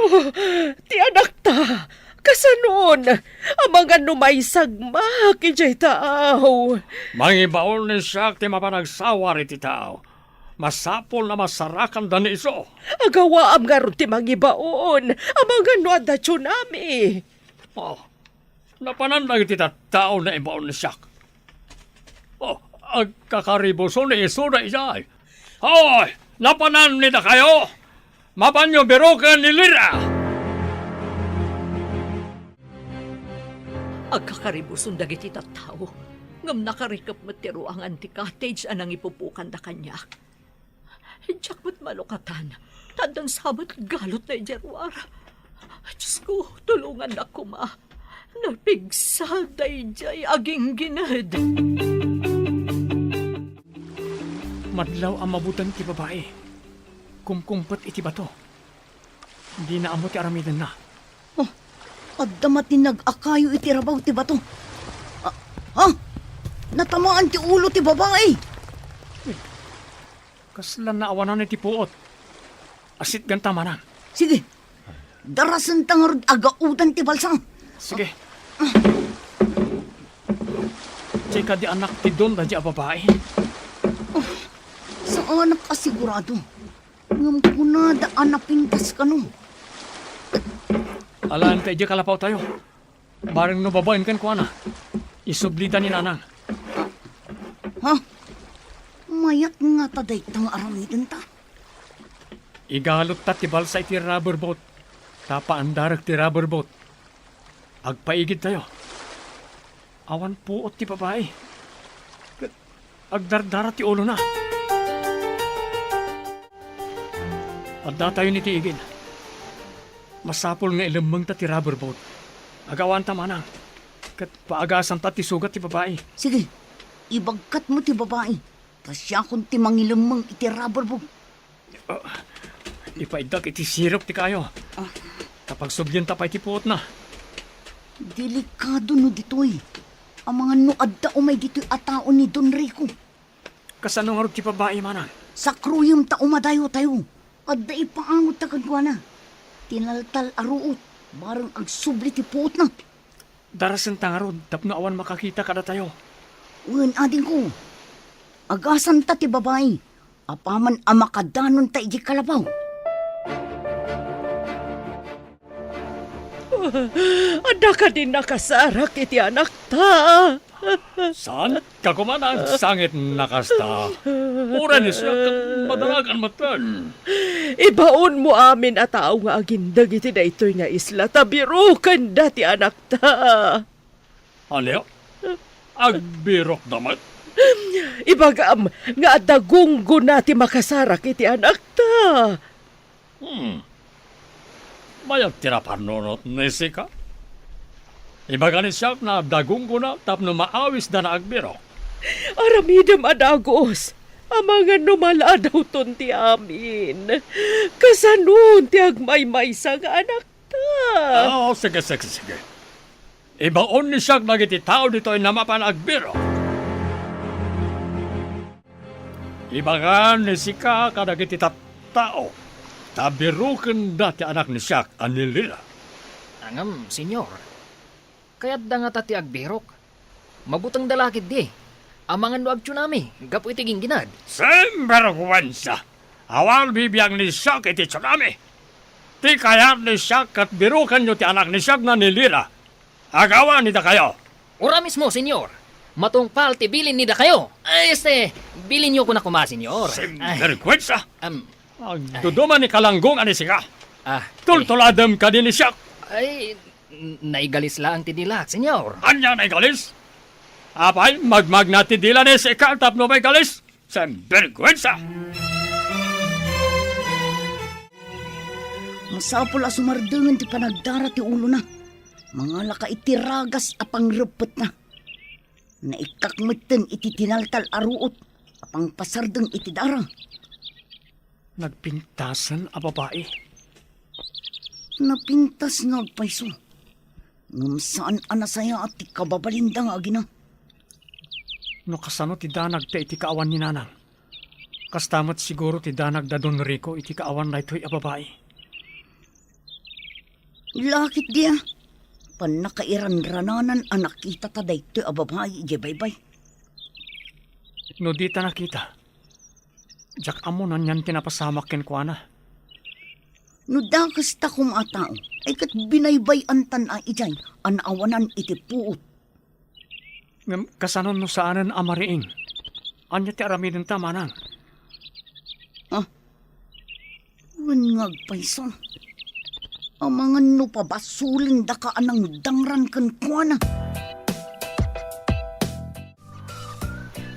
Ti anak ta. Kasanon. Ang mga numay sagmak ijay taaw. Mangibaon ni siya ti mapanagsawar iti tao. Masapol na masarakan da ni iso. Agawa am nga ron ti mangibaon. Ang mga nuada tsunami. Oh, napanandag iti tao na ibaon ni siya. Oh, agkakaribuso ni iso na ijay. Hoy! Napanan nila kayo! Mapanyo berokan ni Lira! Agkakaribuson dagiti tattao. Ngam nakarikap matiro ang anti-cottage anang ipupukan da kanya. Diyak mo't malukatan. Tandang sabat galot na ijarwara. Diyos ko, tulungan ako ma. Napigsal da ijay aging ginad. Madlaw ang mabutan ti babae. Kumkumpet iti bato. Hindi na amo ti aramidan na. Oh, addamat ni nag-akayo iti rabaw ti bato. Ah, natamaan ti ulo ti babae. Kaslan na awanan iti puot. Asit ganta manan. Sige, darasan tangarod agaudan ti balsang. Sige. Tsika di anak ti don da di a babae. Saan nakasigurado? Ngam kunada anapintas ka no. Alaan tayo di kalapaw tayo. Barang no babaen kan kuana. Isublitan ni nanang. Ha? Mayat nga taday tang aramidan ta. Igalot ta ti balsa iti rubber boat. Tapaandarag ti rubber boat. Agpaigid tayo. Awan puot ti babae. agdardara ti ulo na. Adda tayo ni tiigin. Masapol nga ilamang ta ti rubber boat. Agawan ta manang. Kat paagasan ta ti sugat ti babae. Sige, ibagkat mo ti babae. Tasya kung ti mangilamang iti rubber boat. Ipaidag iti sirop ti kayo. Kapag subyan ta pa iti puot na. Delikado no ditoy. Ang mga nuadda umay dito'y atao ni Don Rico. Kasano nga rin ti babae manang? Sa kruyom ta umadayo tayo. Adda ipaangot ta kagwa na. Tinaltal aruot. Barang agsubli ti puot na. Darasan ta nga ron, tapno awan makakita kada tayo. Uwan ading ko. Agasan ta ti babae. Apaman amakadanon ta iji kalabaw. Ada ka din nakasarak iti anak ta. Saan ka kumanang sangit nakasta? Uran siya madalagan matan. Ibaon mo amin at tao nga agindag iti daytoy nga isla. Tabirukan dati anak ta. Ano? Agbirok damat? Ibagam nga adagunggo nati makasarak iti anak ta. Mayag tinapanunot ni Sika. Ibaga ni siya na dagong ko na tapno maawis da na agbirok. Aramidam adagos. Amangan numala daw ton ti amin. Kasanun ti agmay-maysa nga anak ta. Sige. Ibaon ni siya nagiti tao dito ay namapan agbirok. Ibaga ni Sika kadagiti tao. Tabirukan dati anak ni siya anilila. Angam, senyor. Kaya't da nga tati agbirok. Mabutang dalakid di. Amangan no agtsunami, gapo iti ginginad. Sembergwansa. Awal bibiyang ni siya iti tsunami. Ti kayat ni siya kat birukan nyo ti anak ni siya na nilila. Agawan nida kayo. Ura mismo, senyor. Matungpal ti bilin nida kayo. Bilin nyo ko na kuma, senyor. Sembergwansa. Duduman ni kalanggong ani siya. Ah, Tultuladam ka din ni siya. ay, naigalis lang ti dilak, senyor. Anya na galis? Apay, magmag na ti dila ni siya tapno may galis. Sembergwansa. Masapol a sumardangan ti panagdara ti ulo na. Mga laka iti ragas apang repet na. Naikakmeten iti tinaltal aruot. Apang pasardeng iti dara. Nagpintasan a babae. Napintas nga agpaiso. Ngam saan anasaya at ti kababalindang agina. No kasano ti danag ta iti kaawan ni nanang. Kastamot siguro ti danag da Don Rico iti kaawan na ito'y a babae. Lakit dia. Panakairan-rananan anak kita taday ito'y a babae ije baybay. No di ta nakita. Jak amo nan yan tinapasamak ken kuana. No dakas ta kumatao, ay kat binaybay antan a ijay, anawanan iti puot. Ngam kasanon no saanan amariing. Anya ti aramidin ta manang. Wan ngagpaysa. Amangan no pabasulin da ka anang dangran kan kuana.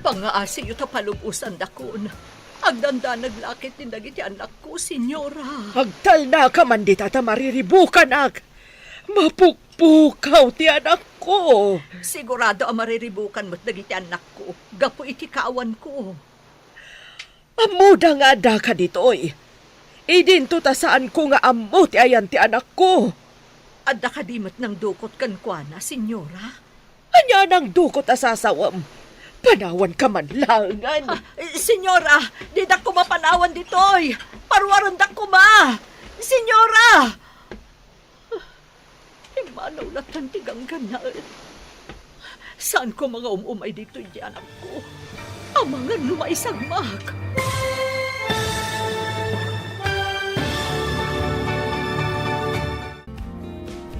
Pangaasi yu tapalubusan dakon. Agdanda naglakit ni dagiti anak ko, senyora. Agtal na ka man di tata mariribukan ag. Mapukpukaw ti anak ko. Sigurado ang mariribukan mo't dagiti anak ko. Gapo iti kaawan ko. Amuda nga da ka ditoy. Idinto ta saan ko nga amo ti ayan ti anak ko. Adda kadimot ng dukot kan kuana, senyora. Anya nang dukot asasawam. Panawan ka man langan. Senyora, di da ko mapanawan ditoy. Parwaron da ko ma. Senyora! Imanaw na tantigang ganaan. Saan ko mga umumay dito di anak ko? Ang mga lumaisagmak.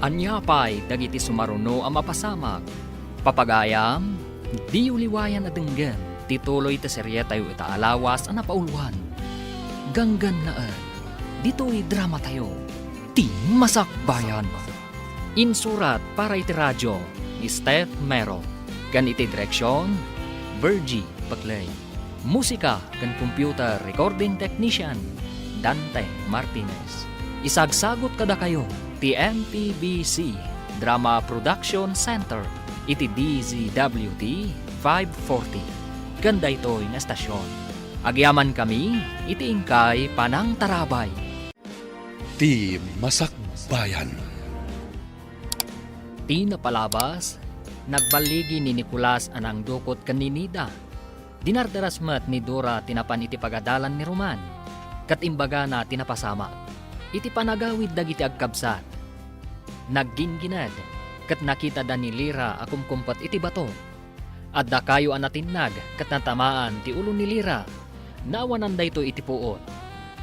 Anya pa'y dagiti sumaruno ang mapasamak. Papagayam, di uliwayan na denggan, tituloy ta serye tayo itaalawas ang napauluhan. Ganggan naan, dito'y drama tayo, ti masakbayan. Insurat para iti radyo ni Steph Mero, ganiti direksyon, Virgie pagpaklay. Musika kan computer recording technician Dante Martinez. Isagsagot kada kayo ti MPBC Drama Production Center iti DZWT 540. Ganda ito'y na estasyon. Agyaman kami iti ingkay Panang Tarabay. Ti Masakbayan. Ti napalabas, nagbaligi ni Nicolas anang dukot kaninida. Dinardaras met ni Dora tinapan iti pagadalan ni Roman. Kat imbaga na tinapasama. Iti panagawid dagiti agkabsat. Nagginginad, kat nakita da ni Lira akumkumpat iti bato. At da kayo anatinag, kat natamaan ti ulo ni Lira. Nawanan da ito iti puot.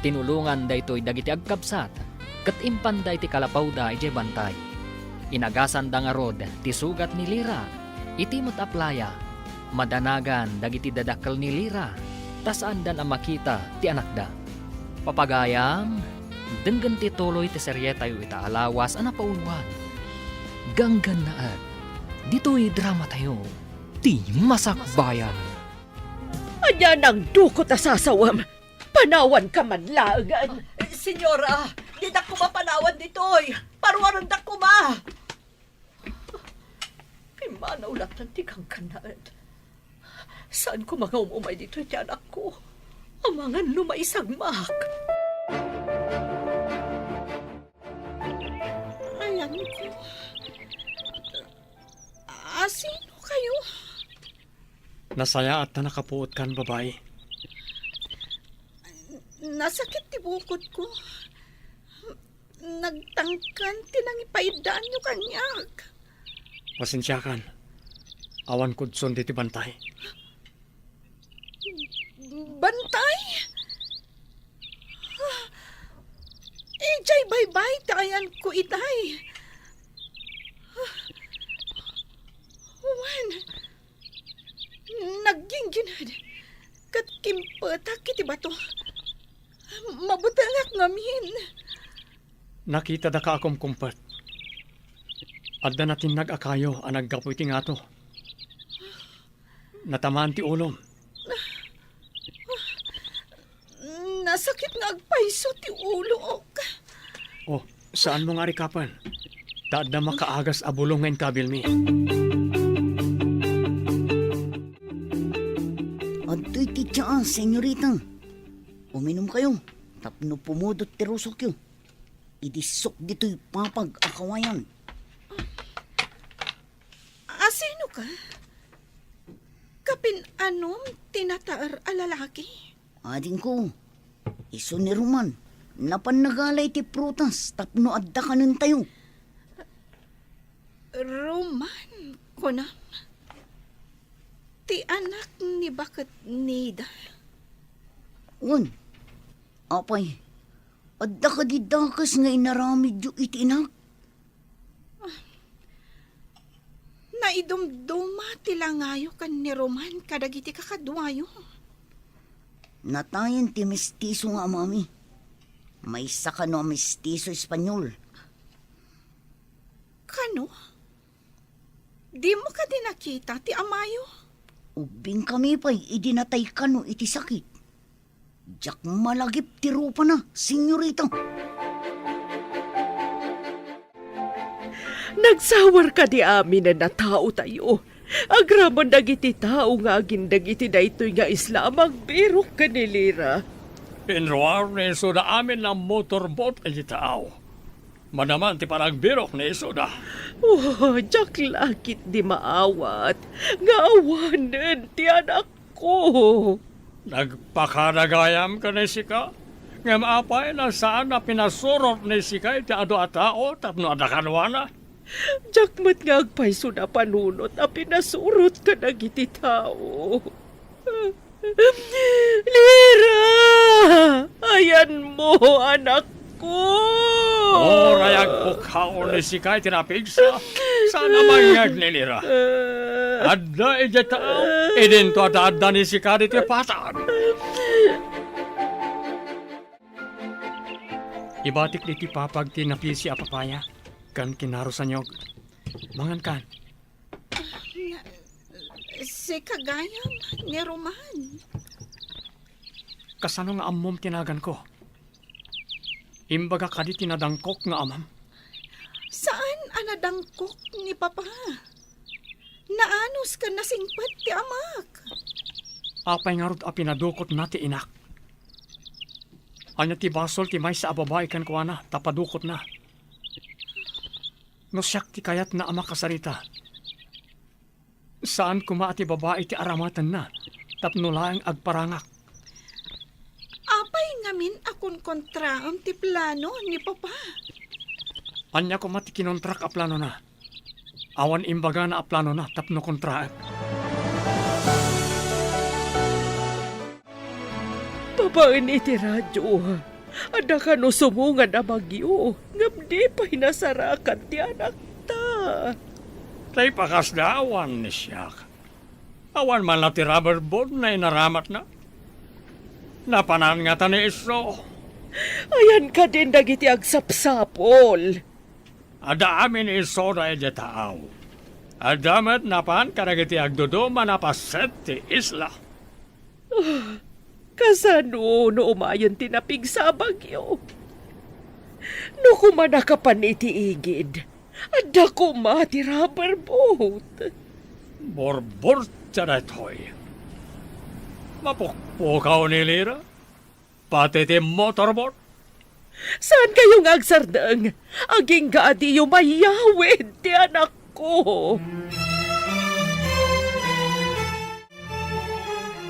Tinulungan da ito'y dagiti agkabsat. Kat impan da iti kalapaw da iti bantay. Inagasan da nga rod ti sugat ni Lira. Iti mataplaya. Madanagan dagiti dadakkel ni Lira. Tasaan dan ang makita ti anak da. Papagayam, denggan ti tuloy ti serye tayo itaalawas ana pauluan. Ganggan naat, dito'y drama tayo, ti Masakbayan. Anya nang dukot asasawam. Panawan ka man laangan. Senyora, di da ko mapanawan ditoy. Parwaran da ko ma. Imana ulat ng tigang kanaan. Saan ko mga umumay dito iti anak ko? Amangan lumaisagmak. Ayan ko. Sino kayo? Nasaya at na nakapuot kan babae. Nasakit ti bukod ko. Nagtangkan tinangipaidaan nyo kanyak. Pasensya kan. Awan kudson diti bantay. Bantay? Ijay bye-bye tayan ko itay. Juan, nagginginad. Kat kimpatak iti bato. Mabutangak ngamin. Nakita da ka akom kumpet. Adda natin nag-akayo ang naggapoy ti ngato. Natamaan ti ulom. Nasakit nga agpaiso ti ulo ok. Oh, saan mo nga rikapan? Taad na makaagas abulong ngayon kabil mi. Adoy ti tiyaan, senyorita. Uminom kayo. Tapno pumudot ti rusok yun. Idisok dito'y papag-akawayan. Sino ka? Kapin anom tinataar a lalaki? Ading ko, iso ni Roman. Napan nagalay ti prutas. Tapno adda kanon tayo. Roman, kunam. Ti anak ni Bakat Nida. Un, apay, adda ka di dakas nga inaramid yu itinak. Naidumduma tilangayo kan ni Roman kadagiti kakadwayo. Natayan ti mestizo nga mami. May saka no mestizo Espanyol. Kano? Di mo ka din nakita ti amayo? Ubing kami pa'y idinatay ka no iti sakit. Diyak malagip ti rupa na, senyorita. Nagsawar ka di amin na natao tayo. Agramon dagiti tao nga agindag iti daytoy nga Islam ang birok ka ni Lira. Pinruar ni Isoda amin ng motorboat ay tao. Manaman ti parang birok ni Isoda. Oh, jak lakit di maawat. Nga awanan ti anak ko. Nagpakaragayam ka ni Sika. Nga maapay na saan na pinasurot ni Sika iti ado a tao tapno adakanwana. Jak mat nga agpaiso na panunot a pinasurot ka nagiti tao. Lira! Ayan mo, anak ko! Rayag pukaon ni Sika itinapigsa. Sana mangyag ni Lira. Adda iti tao. Idinto at adda ni Sika iti patan. Ibatik di ti papag tinapisi a papaya. Kan kinarusan nyog. Mangan kan. si kagayam ni Roman. Kasano nga amom tinagan ko? Imbaga kadi tinadangkok nga amam. Saan anadangkok ni Papa? Naanos ka nasingpat ti amak. Apay nga rod a pinadukot na ti inak. Anya ti basol ti may sa ababay kan kuana, tapadukot na. No siyak ti kayat na ama kasarita. Saan kuma ti babae ti aramatan na, tapno laeng agparangak. Apay ngamin akon kontraam ti plano ni Papa. Anya kuma ti kinontrak a plano na. Awan imbaga na a plano na, tapno kontraan. Babaan iti radyo. Ada ka no sumungan na bagyo. Ngabdi pa hinasarakan ti anak ta. Tay pakas da awan ni siyak. Awan man na ti rubber board na inaramat na. Napanan nga ta ni iso. Ayan ka din dagiti agsapsapol. Ada amin iso da edya taaw. Adamat napan karagiti agdodoma na paset ti isla. Kasano no umayon tinapig sa bagyo? No kumanakapan iti igid, ada kumati rubber boat. Borbor taratoy. Mapukpukaw ni Lira. Pati ti motorboat. Saan kayong agsardang? Aging gaadi yung mayawid ti anak ko.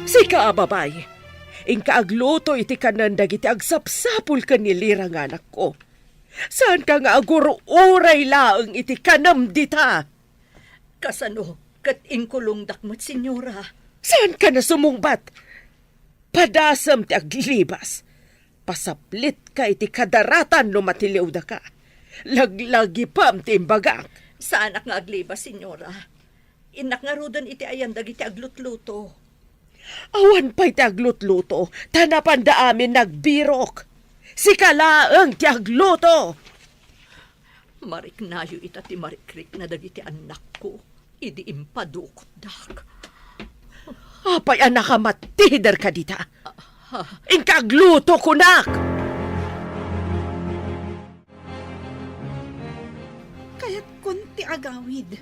Sika, babay. Ingka agluto iti kanan dagiti agsapsapul ka ni Lira nga anak ko. Saan ka nga aguro uray laang iti kanam dita? Kasano, kat inkulong dakmat, senyora. Saan ka na sumungbat? Padasam ti aglibas. Pasaplit ka iti kadaratan no matiliw da ka. Laglagi pam ti imbagak. Saan ak nga agliba, senyora? Inak nga rudan iti ayan dagiti aglutluto. Awan pa'y ti aglutluto, tanapan da amin nagbirok. Si kalaang ti agluto. Mariknayo ita ti marikrik na dagiti anak ko. Idi impadukot dak. Apay anak ka matihidar ka dita. Ingkagluto kunak. Kaya't kunti agawid.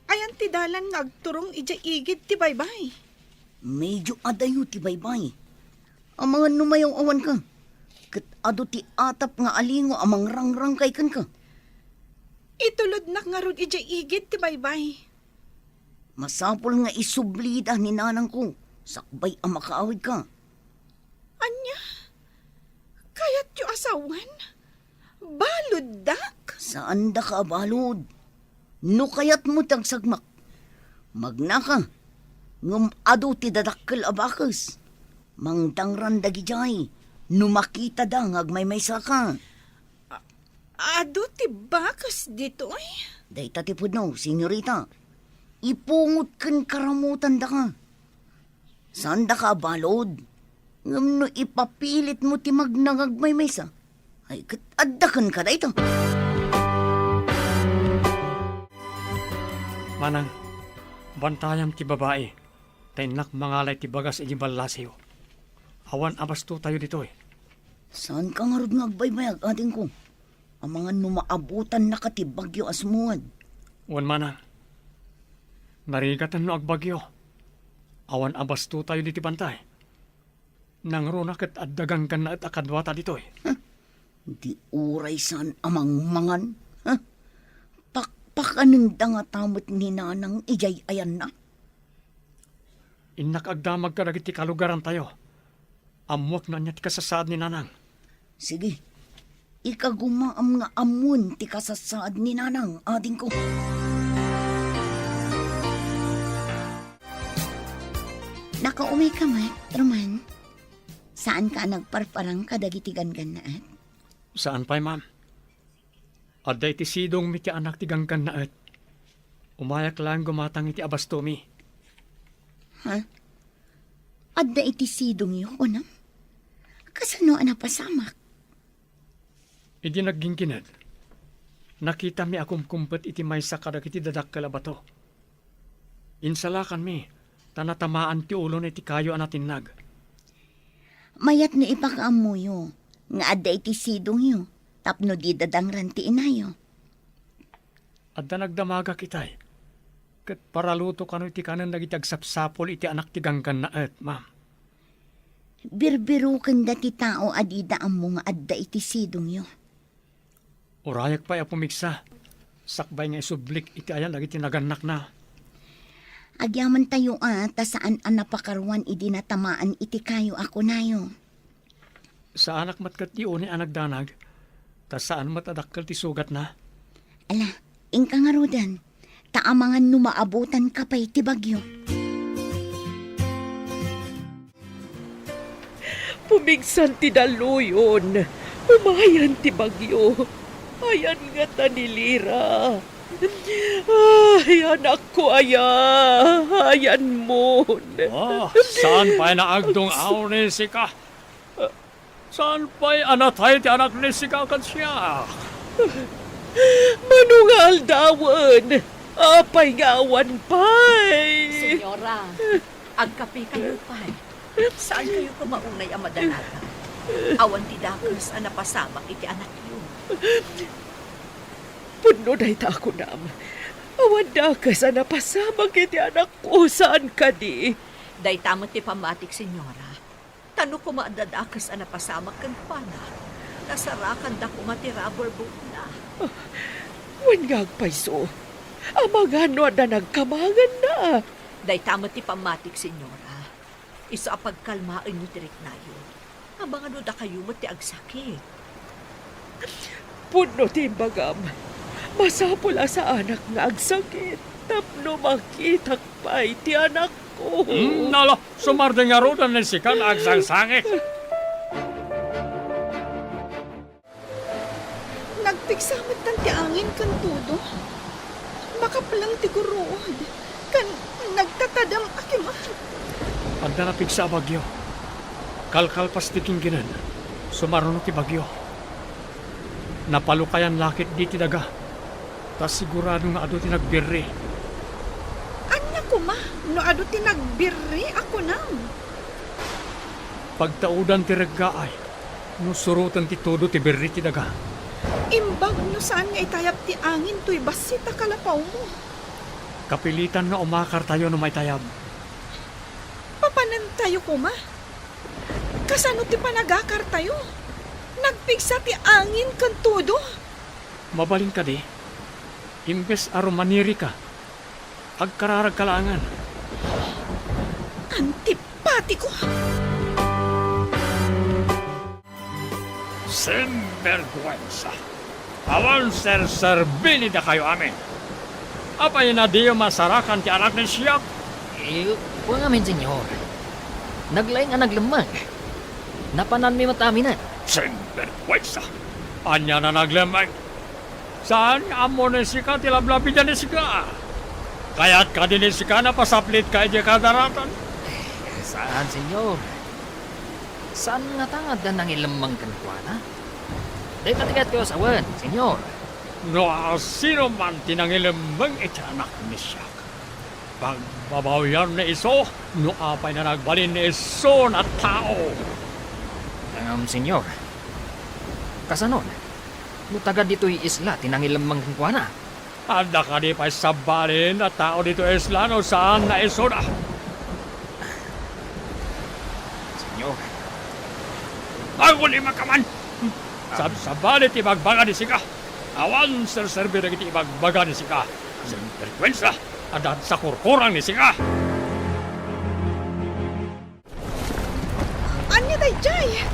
Ayan ti dalan nga agturong ija igid ti baybay. Medyo adayo ti baybay. Ang mga numayong awan ka. Kat ado ti atap nga alingo amang rangrang kay kan ka. Itulod nak nga rod ija igid ti baybay. Masapol nga isublida ni nanang ko. Sakbay ang makaawid ka. Anya? Kaya't yu asawan? Balod dak? Saan da ka abalod? No kayat mo tagsagmak. Magna ka. Ngum ado ti dadakkel abakas. Mangdangran dagijay. Numakita da ngagmay saka. Ado ti bakas dito eh. Dayta ti pudno, senyorita. Ipungot kan karamutan da ka. Saan da ka balod? Ngam no ipapilit mo ti magnangagmay sa. Ay kat addakan ka dayta. Manang, bantayam ti babae. Tainak mangalay ti bagas iti balasiyo. Awan abasto tayo dito eh. Saan ka nga rod ngagbaybayag ating ko? Ang mga numaabutan na katibagyo asmuad. Wan manang, narigatan no agbagyo. Awan abasto tayo diti bantay. Nang runak at addagang kan na at akadwata dito eh. Di uray saan amang mangan? Pakpakananda nga tamot ni nanang ijay ayan na. Inak agdamag ka dagiti kalugaran tayo. Amwak na niya ti kasasaad ni nanang. Sige, ikagumaam nga amun ti kasasaad ni nanang ading ko. Nakauwi ka, Mat, Roman. Saan ka nagparparang kadagiti ganganaat? Saan pa'y ma'am? Aday ti sidong mi ti anak ti ganggan naet. Umayak lang gumatang iti abastomi. Ha? Adda iti sidong yun, unang? Kasano pasamak? Idi naggingkinad. Nakita mi akong kumpet iti maysa kadag iti dadak kalabato. Insalakan mi, tanatamaan ti ulo ni ti kayo anatinag. Mayat no ipakaamuyo, nga adda iti sidong yo, tapno di dadangran ti inayo. At da nagdamaga kitay. Kat paraluto kano iti kanan dagiti agsapsapol iti anak ti ganggan na ma'am. Birbiruken da ti tao adida ammo nga adda iti sidong yo. Urayak pa ya pumiksa. Sakbay nga isublik iti ayan dagiti naganak na. Agyaman tayo ta saan ang napakarwan idi natamaan iti kayo ako nayo. Sa anak matkat ti uni anak danag, ta saan matadakkel ti sugat na. Ala, ingka nga rodan, taamangan numaabutan ka pa iti bagyo. Pumigsan ti daluyon, umayan ti bagyo. Ayan nga tanilira. Ay, anak ko, ayan mo. Saan pa'y naagdong aw ni Sika? Saan pa'y anatay ti anak ni Sika kat siya? Manungal dawan, apay ngawan pa'y. Senyora, agkapi kayo pa'y. Saan kayo kumaunay ang madalaga? Awan ti dakos ang napasamak iti anak niyo. Puno na ita ako nam. Awan da ka sa napasamang iti anak ko, saan ka di? Day tamot ti pamatik, senyora. Tano ko maadadakas ang napasamak kang pana. Nasarakan da ko matirabor book na. Wan nga agpaiso. Amagano na nagkamangan na. Day tamot ti pamatik, senyora. Iso apagkalmaan nyo tirik na yun. Abang ano da kayo mo ti agsakit. Puno ti bagam. Masapula sa anak nga agsakit. Tapno makitak pa iti anak ko. Nala, sumardeng nga ro ni Sika na agsangsangit. Nagpigsamit tan ti angin kan tudo. Makapalang ti guruod. Kan nagtatadam akiman. Pagda napig sa bagyo. Kalkalpas ti kingginan. Sumaruno ti bagyo. Napalukayan lakit di ti daga. Tas sigurado nga ado ti nagbirri. Anak ko ma, no ado ti nagbirri ako nam. Pagtaudan ti reggaay. No surutan ti todo ti birri ti daga. Imbag no saan nga itayap ti angin to'y basita kalapaw mo. Kapilitan nga umakar tayo no may tayab. Papanan tayo ko ma. Kasano ti panagakar tayo? Nagpigsa ti angin kan tudo. Mabalin ka di. Imbes aromaniri ka. Agkararag kalangan. Antipati ko. Sinvergüenza. Awan ser-serbili da kayo amin. Apa yun na di masarakan ti anak ni Siak? Huwag amin, senyor. Naglaing ang naglamang. Napanan mi mataminan. Sinvergüenza. Anya na naglamay. Saan amo ni Sika tilablabi dyan ni Sika? Kaya't ka din ni Sika na pasaplit ka di kadaratan. Saan, senyor? Saan nga tangad na nang ilamang kankwana? Dahil patigat kayo sa awan, senyor. No, sino man tinangilambang itanak ni Siak. Pagbabawian na iso, no apay na nagbalin ni iso na tao. Senyor. Kasanon? No taga dito'y isla, tinangilamang kankwana. Anda ka di pa sabalin na tao dito isla no saan na iso na. Senyor. Ako lima ka man. Sabalit ibagbaga ni Sika. Awan ser-serbi na kiti ibagbaga ni Sika. Sa interkwensa, adat sa kurkurang ni Sika. Anya day jay.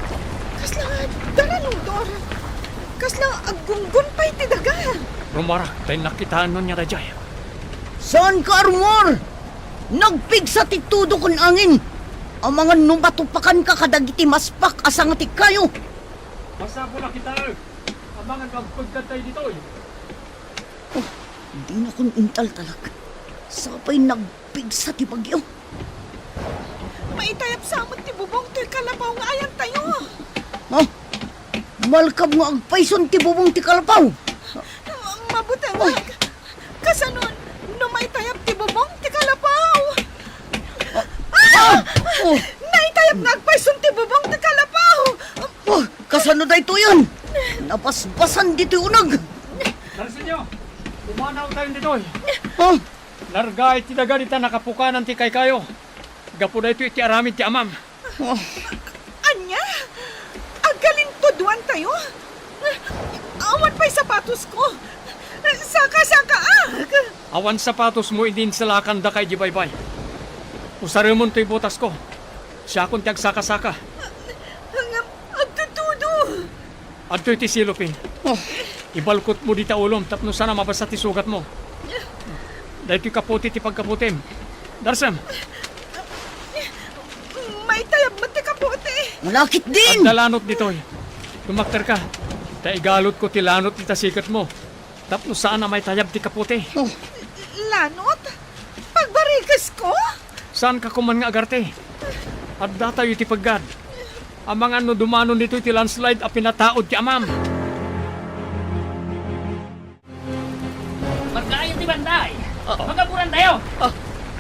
Kasla daranudor. Kasla agunggun pa iti daga. Rumarak tayo nakitaan nun niya dajay. Saan ka, Armor? Nagpigsa ti tudo kun angin. Ang mga numatupakan ka kadagiti maspak asang ti kayo. Basta po na kita. Abangan kang pagkantay dito. Oh, hindi na kun intal talag. Sapay nagpigsa ti bagyo. Maitayap samot ti bubong to'y kalapaw nga ayan tayo. Ha? Malkab nga agpayson ti bubong ti kalapaw. Mabutang kasanon, no maitayap ti bubong ti kalapaw. Naitayap nga agpaison ti bubong ti kalapaw. Oh, kasano da ito yan? Napasbasan dito unag. Darasin nyo! Umanaw tayo dito eh. Oh, Larga iti daga dita nakapukanan ti kay kayo. Gapo na ito iti aramid ti amam. Anya? Agaling tudwan tayo? Awan pa'y sapatos ko. Saka-saka Awan sapatos mo idin sa lakan da kay di baybay. Usarimon to'y butas ko. Siya akong tiagsaka-saka. Agtutudo. At to'y ti silupin. Ibalkot mo di ta ulom tapno sana mabasa ti sugat mo. Dahil to'y kaputi ti pagkaputim. Darsam, May tayab mo ti kapote. malakit at din. dalanot dito'y. Tumakter ka. Ta igalot ko ti lanot ti tasikat mo. Tapno saan na may tayab ti kaputi. Lanot? Pagbarikas ko? Saan ka kuman nga agarte? At datayo ti paggad. Ang mga ano dumanon dito ti landslide a pinataod ti amam. Maglayan ti banday. Magaburan tayo.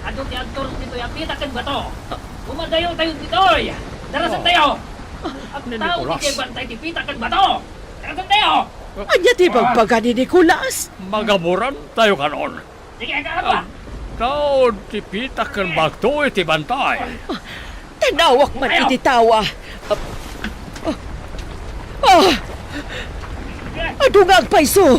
Adto ti aktor dito yung pitakan ba to? Umadayo tayo dito. Darasan tayo. At tao Nicolas. ti bantay ti pitakan ba to? Darasan tayo. Anya ti pagpaga ni Nicolas? Magaburan tayo kanon. Sige, ka. Tao ti pitakan bagto iti bantay. Tanawak man iti tawa. Adungag paiso.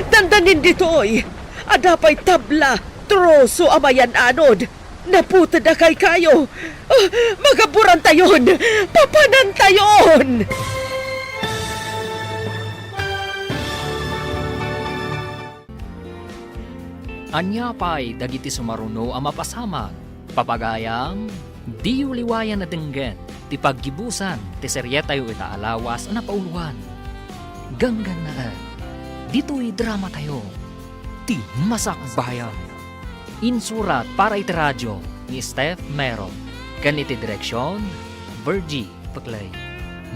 Dandanin ditoy. Adapay tabla. Troso amayan anod. Naputa na kay kayo. Magaburan tayon. Papanan tayon. Anya pa'y dagiti sumaruno ang mapasamag. Papagayam, di uliwayan na denggen, ti paggibusan, ti seryetayo itaalawas ang napauluan. Ganggan na dito'y drama tayo, ti Masakbayan. Insurat para iti radyo ni Steph Mero. Kan iti direksyon, Virgie Paclay.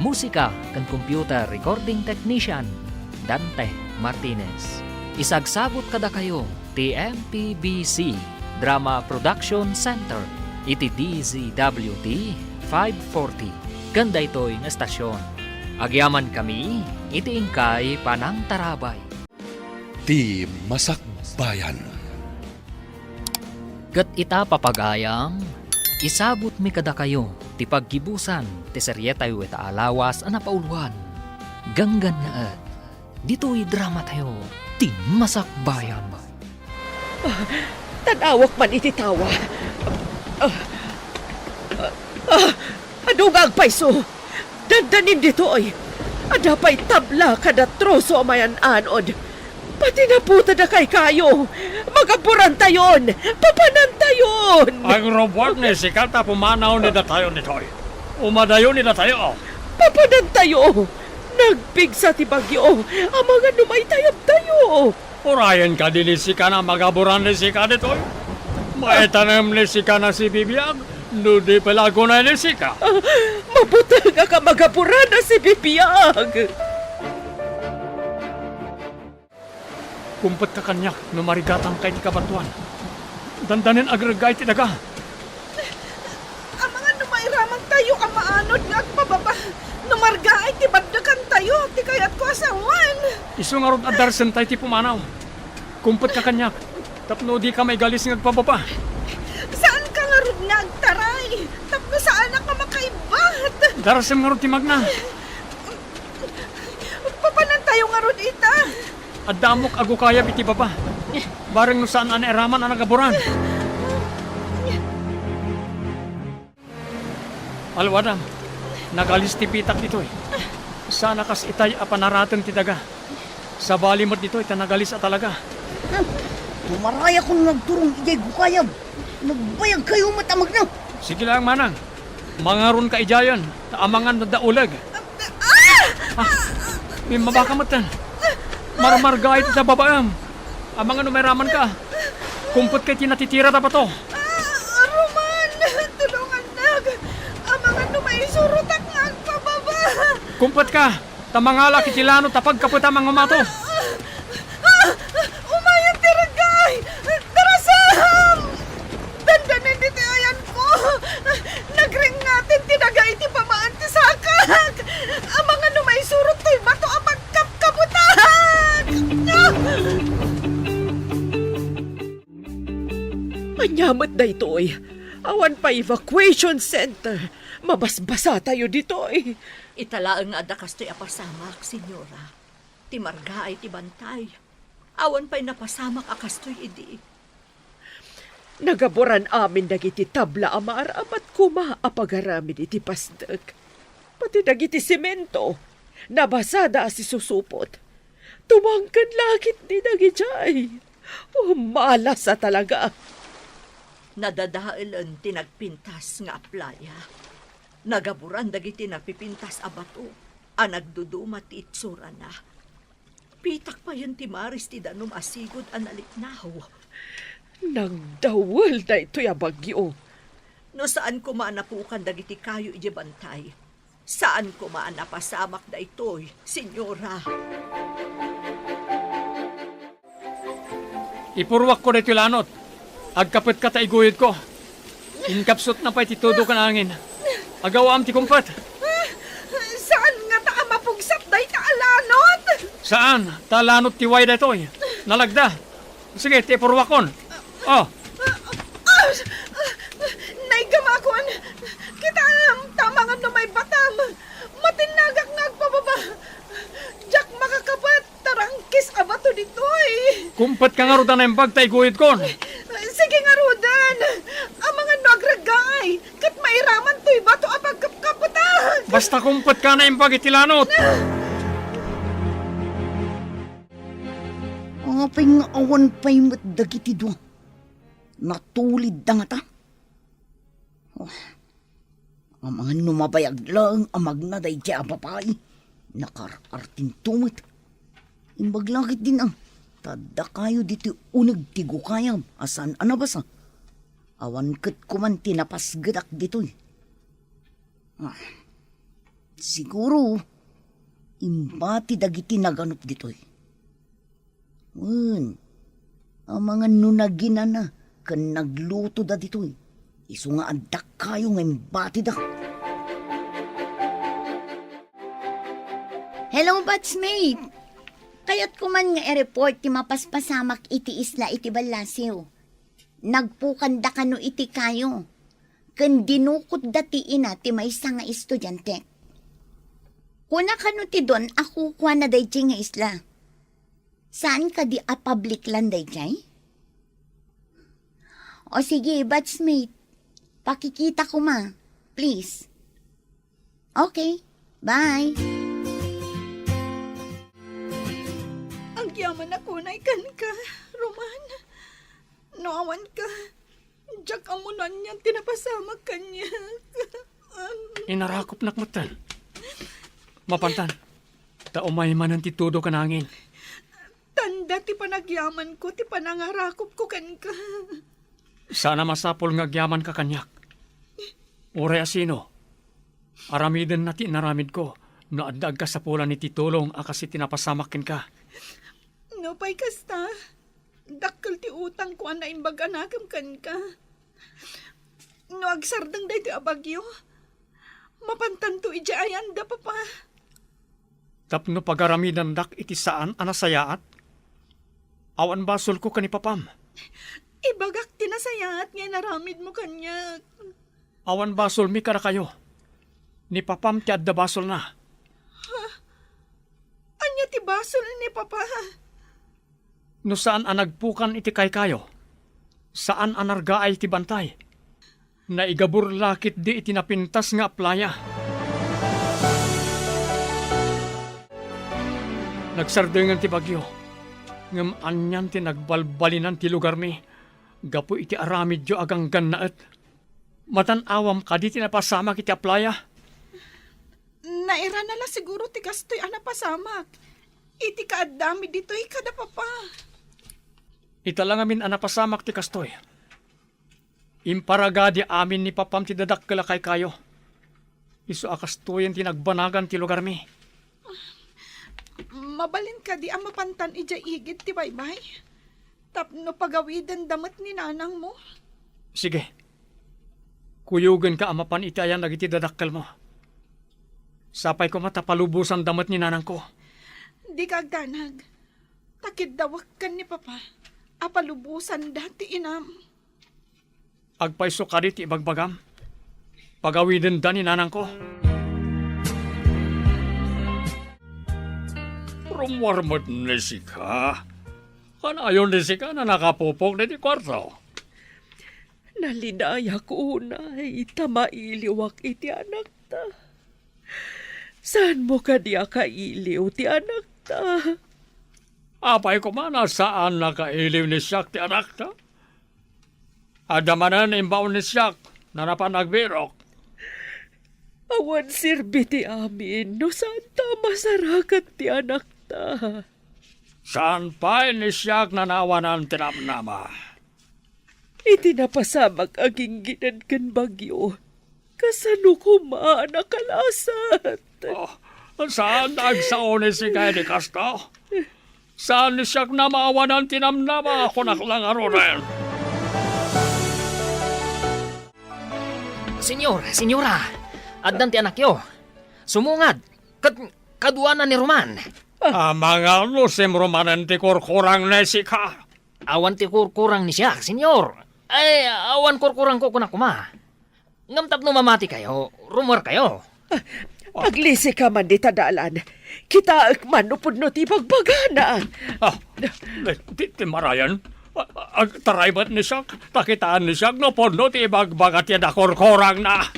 Musika kan computer recording technician, Dante Martinez. Isagsagot kada kayo, TMPBC Drama Production Center, iti DZWT 540. Ganda ito'y nga estasyon. Agyaman kami, iti ingkay Panang Tarabay. Ti Masakbayan. Kat ita papagayam, isagot mi kada kayo, ti paggibusan, ti seryetayo ita alawas ang napauluan. Ganggan na at, dito'y drama tayo, ti Masakbayan. Tanawak man iti tawa. Adungag paiso. Dandanin ditoy. Adapay tabla kada troso amayan anod. Pati naputa na kay kayo. Magaburan tayon. Papanan tayon. Ang robot ni sikata pumanaw ni tayo nitoy. Umadayo ni tayo. Papanan tayo. Nagpigsa ti bagyo. Ang mga numaytayab tayo. Urayan ka din ni sika na magaburan ni sika nitoy. Maitanam ni sika na si Bibiyag. Nudi palago na ni sika. Mabuta nga ka magaburan na si Bibiyag. Kumpet ka kanyak no marigatang kay ti kabatuan. Dandanin agragay ti daga. Ang mga numayramang tayo ang maanod nga agpababa. Numarga ay ti bagdakan tayo. Ti kayat ko asawan. Isu nga rod adarsen tayo ti pumanaw. Kumpet ka kanyak. Tapno di ka may galis ng agpababa. Saan ka nga rod nga agtaray? Tapno saan ka makaibat? Darasem nga rod ti magna. Papanan tayo nga rod ita. At damok ago kaya biti baba. Bareng no saan ana eraman ang nagaburan. Alwadam, nagalis ti pitak dito eh. Sana kas itay apanaratan ti daga. Sa balimot dito ita nagalis at talaga. Tumaraya kung nagturong ijay gukayab. Nagbayag kayo matamag na. Sige lang manang. Mangaron ka ijayan. Amangan na daulag. May mabakamatan. Marmarga ito sa babaam. Amangan numeraman ka. Kumpot kay tinatitira na ba to? Roman, tulungan nag. Ang mga numaisurutak nga agpababa. Kumpot ka. Tamangala kitilano tapag kaputa mga mato. Umayan tiragay! Darasam! Dandanin dito ayan ko! Anyamot na ito eh. Awan pa evacuation center. Mabasbasa tayo dito eh. Italaang nga da kastoy apasamak, senyora. Ti marga ay ti bantay. Awan pa'y napasamak akastoy idi. Nagaboran amin dagiti tabla amar amat kuma apagaramid iti pasdag. Pati dagiti semento. Nabasada si susupot. Tumangkan lakit ni dagijay. Malas sa talaga. Nadadailan tinagpintas nga playa. Nagaburan dagiti nagpipintas a bato. A nagduduma ti itsura na. Pitak pa yan ti maris ti danom asigod a naliknaw. Nagdawal na ito'y abagyo. No saan ko maanapukan dagiti kayo iji bantay? Saan ko maanapasamak da ito'y, senyora? Ipurwak ko dito lanot. Agkapit ka taiguyod ko. Inkapsot na pa'y titudo ka na angin. Agawam ti kumpat. Saan nga ta mapugsat day taalanot? Saan? Talanot ti way datoy. Nalagda. Sige, ti ipurwakon. Oh, Naigamakon, kita tamangan no may batam. Matinagak ngagpababa. Jack makakapat, tarangkis abato ditoy. kumpat ka nga rudan na yung bag taiguyod kon. Sige nga, Rodan. Ang mga nagragay. Kat mairaman to'y bato apag kapkaputan. Basta kumpat ka na yung bag itilanot. Apay nga awan pa'y matdagiti do. Natulid da nga ta. Oh, ang mga numabayag lang amag na day kaya papay. Nakarartin tumit. Imbaglakit din ang tada kayo dito unag tigo kayam. Asan anabasa? Awan kat kuman tinapasgadak dito'y. Siguro, imbati dagiti naganop dito'y. Ang mga nunagina na kan nagluto da dito'y. Iso nga adak kayo nga imbati da. Hello, batchmate. Kayat kuman nga i-report ti mapaspasamak iti isla iti balasiw. Nagpukanda kano iti kayo. Kan dinukot dati ina ti maysa nga estudyante. Kuna kano ti don ako kwa na dayjay nga isla. Saan ka di a public land dayjay? O sige, batchmate. Pakikita ko ma. Please. Okay. Bye. Ang yaman ako na ikan ka, Roman. Noawan ka. Jack amunan niyan tinapasamak kanya. Inarakop nakmatan. Mapantan. Taumay man ang titudo ka nangin. Tanda ti panagyaman ko, ti panangarakop ko kan ka. Sana masapol nga agyaman ka kanyak. Uray asino. Aramiden na ti naramid ko. Naadag ka sa pula ni titulong akasi tinapasamakin ka. No pa'y kasta. Dakkel ti utang ko na imbaganakam kan ka. No agsardang day ti abagyo. Mapantanto ija ayan da papa. Tapno pagaramidan dak iti saan anasayaat. Awan basol ko kanipapam. Ibagak tinasayaat nga naramid mo kanya. Awan basol mi kara kayo. Ni papam ti adda basol na. Anya ti basol ni papa. No saan anagpukan iti kay kayo? Saan anargaay ti bantay? Naigabur lakit di iti napintas nga playa. Nagsardengan ti bagyo. Ngam anyan ti nagbalbalinan ti lugar mi. Gapu iti aramid jo agang gannaet. Matanawam ka di ti napasamak iti playa. Naira na la siguro ti gastoy anapasamak. Iti kaadami dito'y kada papa. Italang amin anapasamak ti kastoy. Imparagadi amin ni papam ti dadakkala kay kayo. Isu akastoyan ti nagbanagan ti lugar mi. Mabalin ka di ang mapantan ija igit ti baybay. Tapno pagawidan damat ni nanang mo. Sige. Kuyugan ka amapan itayan nagiti dadakkal mo. Sapay ko matapalubusan damat ni nanang ko. Di ka ganag. Takid dawak kan ni papa. Apalubusan dati inam. agpaiso ka dit ibagbagam. Pagawidin da ni nanang ko. Rumwarmot ni sika. Kan ayon ni sika na nakapupok na di kwarto. Nalinaya ko unay, tamailiwak iti anak ta. Saan mo ka diya kailiw ti anak ta? Apay ko man, saan nakailiw ni siyak ti anak ta? Adamanan imbaw ni siyak na napanagbirok. Awan sirbi ti amin, no saan ta masarakat ti anak ta? Saan pa ni siyak na nawanan tinamnama? Iti napasamag aging ginadgan bagyo. Kasano ko nakalasan? Oh, saan nagsaon ni si kay di kasto? Saan ni siyak na mawanan tinamnama ako naklangaro rin? Senyora, addan ti anak yo. Sumungad, kaduanan ni Roman. Mga lusim romanan ti kurkurang ni sika. Awan ti kurkurang ni siya, senyor. Ay, awan kurkurang ko kunakuma. Ngamtap no mamati kayo, rumor kayo. Aglisi ka man di tadalan. Kita manupod no ti pagbagana. Ti marayan. Taray ba't ni siyak? Takitaan ni siyak no pono ti ibagbagat yan kurkurang na.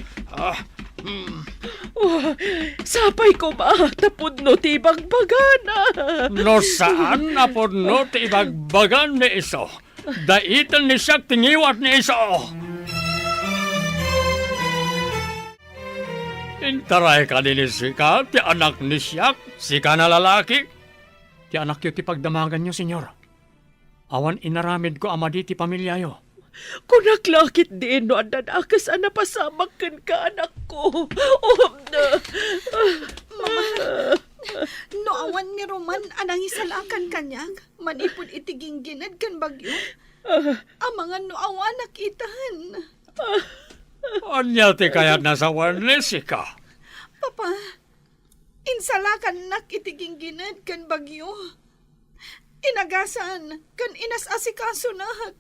Sapay ko tapod no ti pagbagana. No saan na pono ti ibagbagan ni iso? Daitan ni siyak tingiwat ni iso. Intaray ka ni sika, ti anak ni siyak, sika na lalaki. Ti anak yo ti pagdamagan nyo, senyor. Awan inaramid ko amadi ti pamilya yo. Kunaklakit din no andan akas napasamak kan ka anak ko. No awan ni Roman anang isalakan kanyag. Manipod itiging ginad kan bagyo. Amangan no awan nakitahan. Anya ti kayat nasa warnesi ka? Papa, insalakan nak itiging ginad kan bagyo. Inagasan kan inas asikaso nak.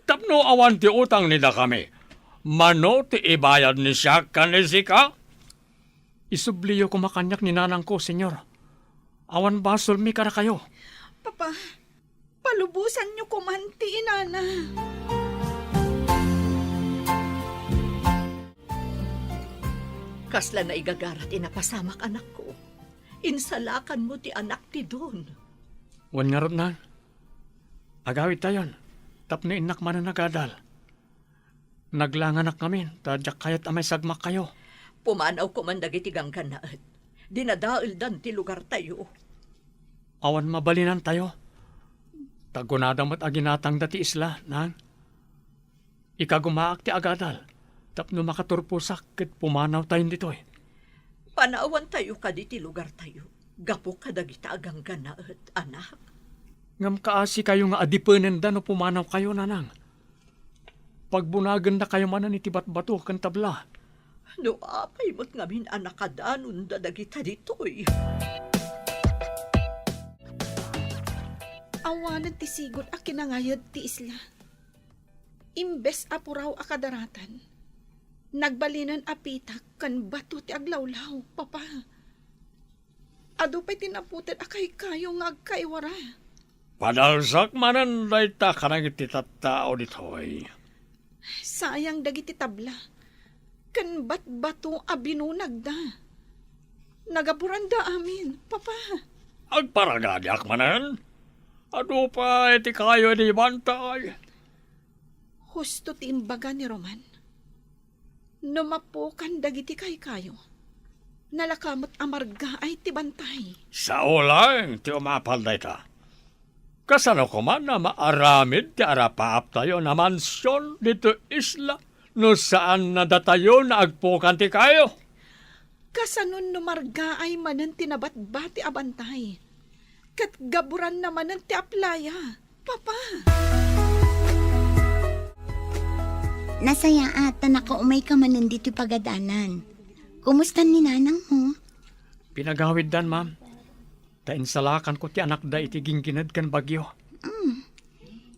Tapno awan ti utang nila kami. Mano ti ibayad ni siya kanisika? Isubliyo ko makanyak ni nanang ko, senyor. Awan basol mi kara kayo. Papa, palubusan niyo kumanti inana. Kasla na igagarat inapasamak anak ko. Insalakan mo ti anak ti Don. Wan nga rod na. Agawid tayon. Tapno inak man na nagadal. Naglanganak kami. Tadyak kayat amay sagmak kayo. Pumanaw ko man dagiti gangkanaat. Dinadail dan ti lugar tayo. Awan mabalinan tayo. Tagunadang mat aginatang dati isla, nang. Ikagumaak ti agadal. Tapno makaturpusak ket pumanaw tayo dito eh. Panawan tayo ka di ti lugar tayo. Gapo ka dagita agang ganaat, anak. Ngam kaasi kayo nga adipenen da no pumanaw kayo, nanang. Pagbunagan na kayo manan itibat bato kan tabla. No apay mo't ngamin anak kadanon da dagita ditoy. Awanan ti sigod a kinangayad ti isla. Imbes apuraw akadaratan. Nagbalinan apitak kan bato ti aglawlaw, papa. Ado pa'y tinaputin akay kayo nga agkaiwara. Padalsak manan dayta kanang iti tattao ditoy. Sayang dagiti tabla. Kan bato a binunag da. Nagapuran da amin, papa. Agparagadiak manan. Ado pa iti kayo ni bantay. Husto ti imbaga ni Roman. Numapukan dagiti kay kayo. Nalakamot amarga ay tibantay. Sa ulang ti umapal dayta. Kasano ko man na maaramid ti arapaap tayo na mansyon dito isla no saan na datayo na agpukan ti kayo. Kasanon numarga ay manan tinabat-bati abantay. Kat gaburan naman ng ti aplaya, papa. Nasaya ata nakaumay ka man nandito pagadanan. Kumusta ni nanang mo? Pinagawid dan, ma'am. Tainsalakan ko ti anak da iti gingginad kan bagyo.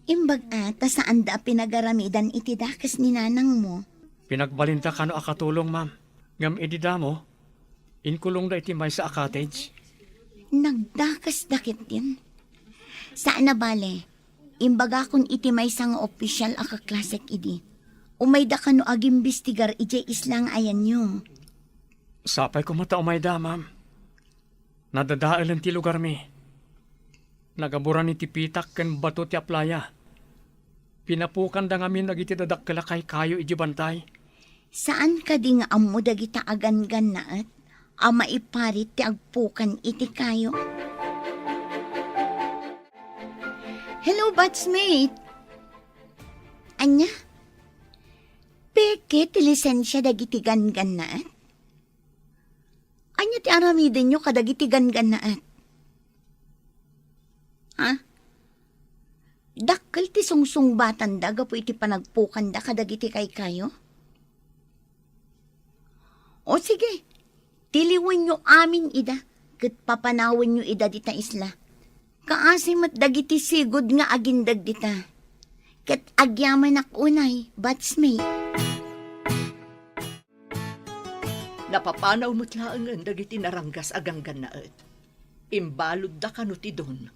Imbag ata saan da pinagaramidan iti dakas ni nanang mo. Pinagbalinta ka no akatulong, ma'am. Ngam idida mo, inkulong da iti may sa cottage. Nagdakas dakit din. Saan na bale? Imbaga kun iti may sang opisyal akaklasek idi. Umay da ka no agimbistigar ije islang ayan nyo. Sapay ko mata umayda, ma'am. Nadadaalan ti lugar mi. Nagaburan ni ti pitak ken bato ti aplaya. Pinapukan da ngamin nagiti dadakkel kay kayo iji bantay. Saan ka di nga amo dagita agan-gan naat? Ama iparit ti agpukan iti kayo? Hello, batchmate! Anya? Peke ti lisensya dagiti gan-gan naat? Anya ti aramiden nyo kadagiti gan-gan naat? Ha? Dakkel ti sungsung-batan da gapo iti panagpukan da kadagiti kay kayo? O sige, tiliwan nyo amin ida, kat papanawan nyo ida dita isla. Kaasimat dagiti sigod nga agindag dita. Kat agyaman unay, batchmate. Napapanaw mo't laang dagiti naranggas aganggan naet. Imbalod da kano ti don.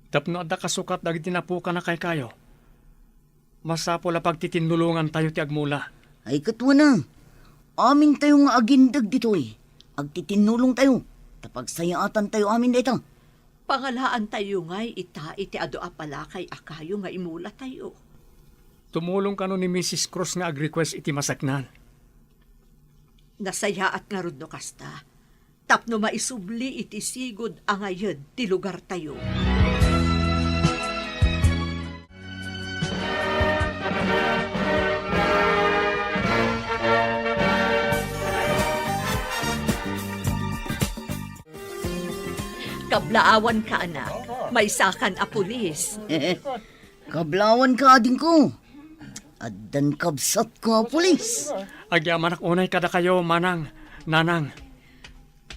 Tapno adda kasukat dagiti napukan na kay kayo. Masapo la pagtitinulungan tayo ti agmula. Ay katwa na. Amin tayo nga agindag dito eh. Agtitinulong tayo. Tapagsayaatan tayo amin dito. Pangalaan tayo nga'y iti ado apala kay akayo nga imula tayo. Tumulong ka no ni Mrs. Cruz nga ag-request iti masaknan. Nasaya at nga rod no kasta. Tapno maisubli iti sigod ang ayad ti lugar tayo. Kablaawan ka, anak. May sakan a pulis. Kablawan ka ading ko. Addan kabsat ko pulis. Agyaman unay kada kayo, manang, nanang.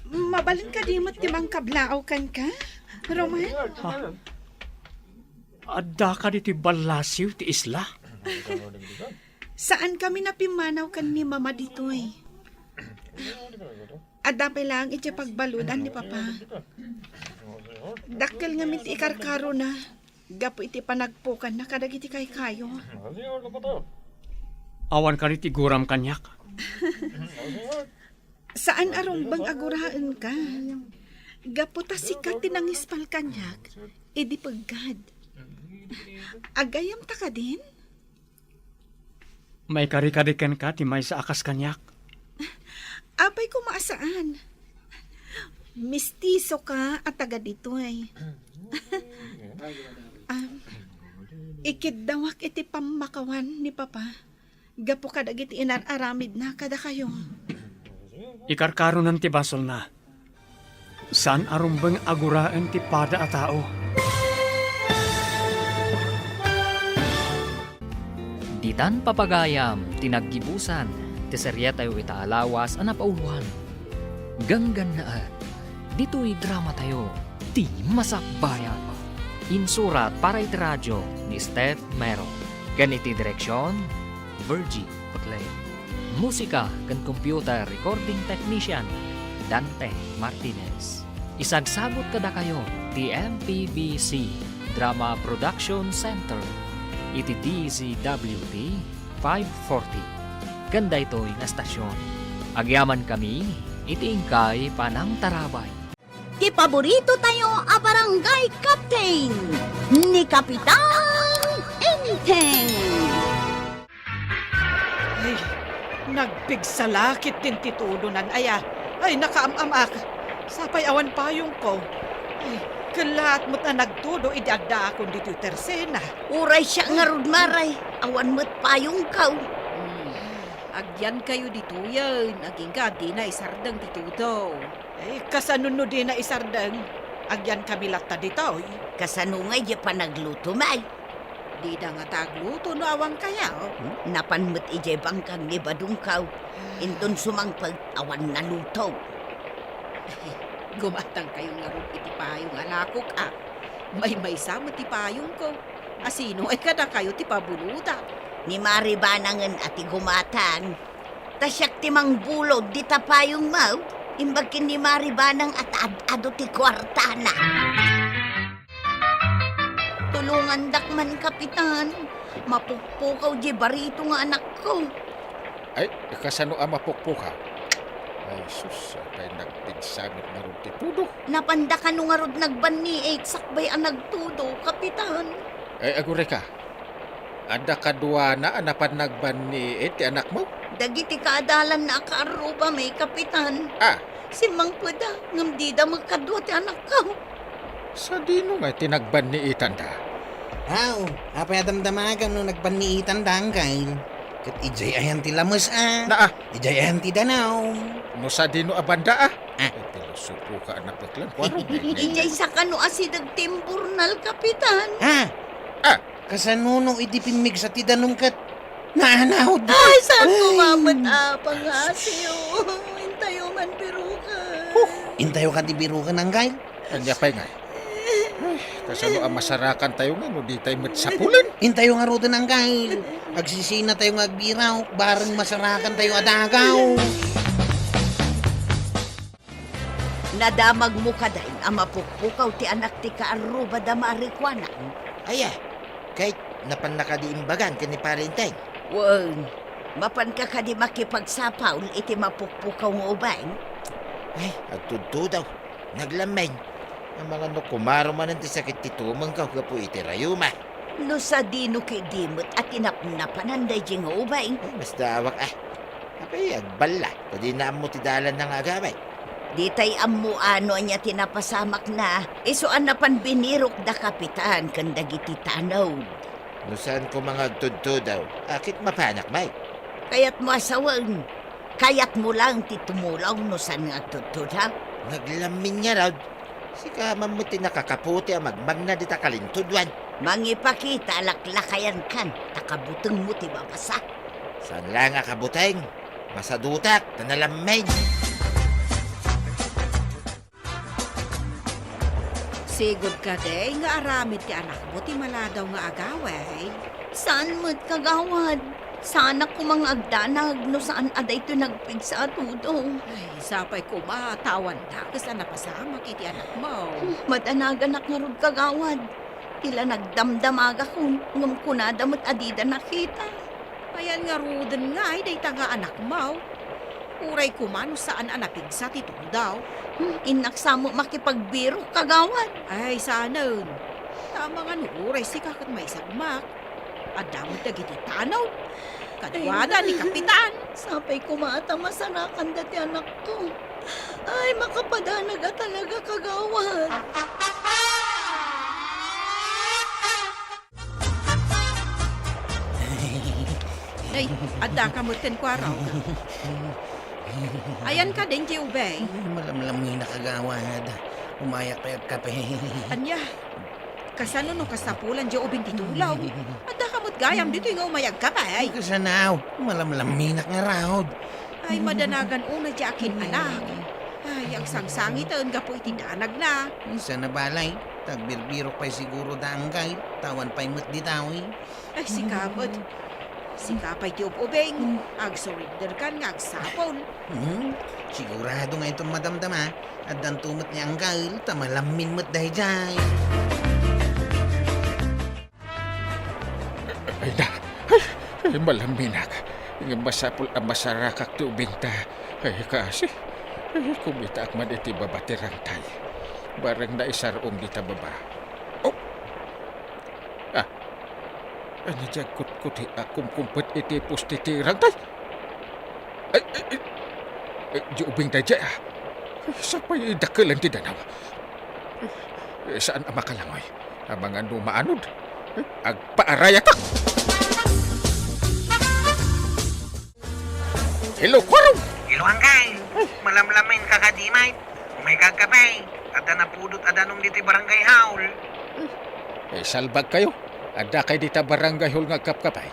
Mabalin ka di mo't timang kablaaw kan ka, Roman? Adda ka diti balasiw ti isla. Saan kami napimanaw kan ni mama dito eh? Adapay lang iti pagbaludan ni papa. Dakkel nga minti ikarkaro na. Gapo iti panagpukan na kadagiti kay kayo. Awan ka iti guram kanyak. Saan arong bang aguraan ka? Gapo ta sikat tinangispal kanyak. Idi paggad. Agayam ta ka din? May karikadiken ka ti may sa akas kanyak. Apay ko maasaan. Mistiso ka at taga dito ay. Ikidawak iti pamakawan ni Papa. Gapo kadagiti inararamid na kada kayo. Ikarkaro ng ti basol na. Saan arumbang aguraan ti pada a tao? Ditan papagayam, tinaggibusan, ti serye tayo itaalawas, anapauluhan. Ganggan na at, dito'y drama tayo, ti masakbayan. Insurat para iti radyo ni Steph Mero. Ganiti direksyon, Virgie Putley. Musika kan computer recording technician, Dante Martinez. Isagsagot kada kayo, ti MPBC Drama Production Center. Iti DZWT 540. Ganda ito'y na stasyon. Agyaman kami, iti ingkay panang tarabay. Ti paborito tayo a barangay captain ni Kapitan Enteng. Ay, nagpigsalakit din titudunan. Ay, nakaamamak. Sapay awan payong ko. Ay, kalat mo't na nagtudo, idiagda akong dito tersena. Uray siya nga rudmaray. Awan mo't payong kaw. Agyan kayo dito yan. Aging gadi na isardang dito daw. Ay, kasanunod din na isardang. Agyan kami latta dito. Kasanungay di pa nagluto may. Di na nga tagluto no awang kaya. Napan mo't ije bangkang ni badung kaw. Indon sumangpag awan na luto. Gumatang kayo nga rin iti payong alakok May sama ti payong ko. Asino ay kada kayo ti pabuluta. Ni Maribanangan ati gumatang. Tasyak ti mang bulog di tapayong mau. Imbagkin ni Maribanang at ado ti kwartana. Tulungan dakman, Kapitan. Mapukpukaw di barito nga anak ko. Ay, kasano ang mapukpukaw? Ay, sus, apay nagpigsamit na rin ti tudo. Napanda ka nung arod nagbanni sakbay ang nagtudo, Kapitan. Ay, agure ka. Ada kadua na anapan nagban ni ti anak mo? Dagiti kaadalan na akaaruba may, Kapitan. Ah, Si Mang Puda, ngam di da magkadwa ti anak ko. sa dino nga tinagban ni itanda. Aw, apay adamdamagan no nagpaniitan dangkay. Kat ijay ayan ti lamas Naa, Ijay ayan ti danaw. no sa dino abanda Ah. Ay, pilosopo ka anak peklan. Kwaro, Ijay sa kano asidag timburnal, Kapitan. Ah. Kasanuno iti pinmig sa ti danong kat. Naanahod. Ay, saan kumamat pangasiyo? Intayo man piruka. Intayo ka ti birukan ang gail. Anya pa'y nga. Ay, kasano ang masarakan tayo nga no di tayo matsapulan. Intayo nga rodan ang gail. Agsisina tayo nga agbiraw. Barang masarakan tayo adagaw. Nadamag mo ka dahin ang mapukpukaw ti anak ti kaaruba da marikwana. Aya, kahit napan nakadiimbagan ka ni parintay. Wan, mapan ka ka di makipagsapaw iti mapukpukaw ng ubay. Ay, agtudto daw. Naglamay. Ang mga no kumaro man ti sakit ti tumang ka po iti rayuma. No sa dino kay dimot at inapnapananday di nga ubay. Ay, mas dawak Apay, agbala. Pwede na mo ti dalan ng agabay. Di tay ammo ano niya tinapasamak na. Isuan na pan binirok da Kapitan kandagiti tanaw. No saan ko mga agtudto daw. Akit mapanak, may. Kaya't mo asawang. Kayat mo lang ti tumulaw no saan nga tutudha. Naglamin niya raw. Si kaman mo ti nakakaputi ang magmagna di takalintudwan. Mangipakita laklakayan kan. Takabutang mo ti babasa. Saan lang akabuteng? Masadutak na nalamin. Sigod ka day, nga aramid ti anak mo ti maladaw nga agaway. Saan mo't kagawad? Sana ko mga agdanag no saan aday to nagpigsa tudo. Ay, sapay ko matawan da, kasi napasama kiti anak mo. Madanagan nga rod kagawad. Tila nagdamdamaga ko, ngam kunadamot adida nakita. Ayan nga ruden nga, ay day nga anak mo. Uray ko man saan anapig sa titong daw. Inaksamo makipagbiro kagawad. Ay, sanon. Tama nga no, uray si kakat may sagmak. At damot na giti tanaw. Kadwada ni Kapitan. Sapay kumata masanakan dati anak ko. Ay, makapadanaga talaga kagawad. Ay, adda ka mutin ko araw. Ayan ka din, Ubay. Malamlam nga nakagawad. Umayak pa yung kape. Anya, kasano no kasapulan di ubing titulaw. Adda ka mut gayam dito yung umayag ka pa, ay. Kasanaw, malamlam minak nga raod. Ay, madanagan una di akin anak. Ay, ang sangsangit ang gapo itidanag na. Isa na balay. Tagbirbiro pa'y siguro danggay. Tawan pa'y mat di tawi. Ay, sikapot. Sikapay ti ubing. Ag surrender kan nga agsapon. Sigurado nga itong madamdama. At dan tumot niya ang gail. Tamalamin mat dahi jay. Ay na, ay malaminak. Nga masapul ang masarakak tubing ta. Ay kasi, ay kumita akman iti babatirang tay. Barang na isarong di ta baba. Oh! Ano dyan kut-kuti akong kumpet iti pustitirang tay? Di ubing tay dyan Sa pa'y dakalan ti danaw. Saan ang makalangoy? Ang mga numaanod? Agpaarayatak! Hello, Kwarong! Iluang kay. Malamlamin kakadimay. May kagkapay. At napudot adanong dito barangay haul. Salbag kayo. Ada kay dita barangay hol nga kapkapay.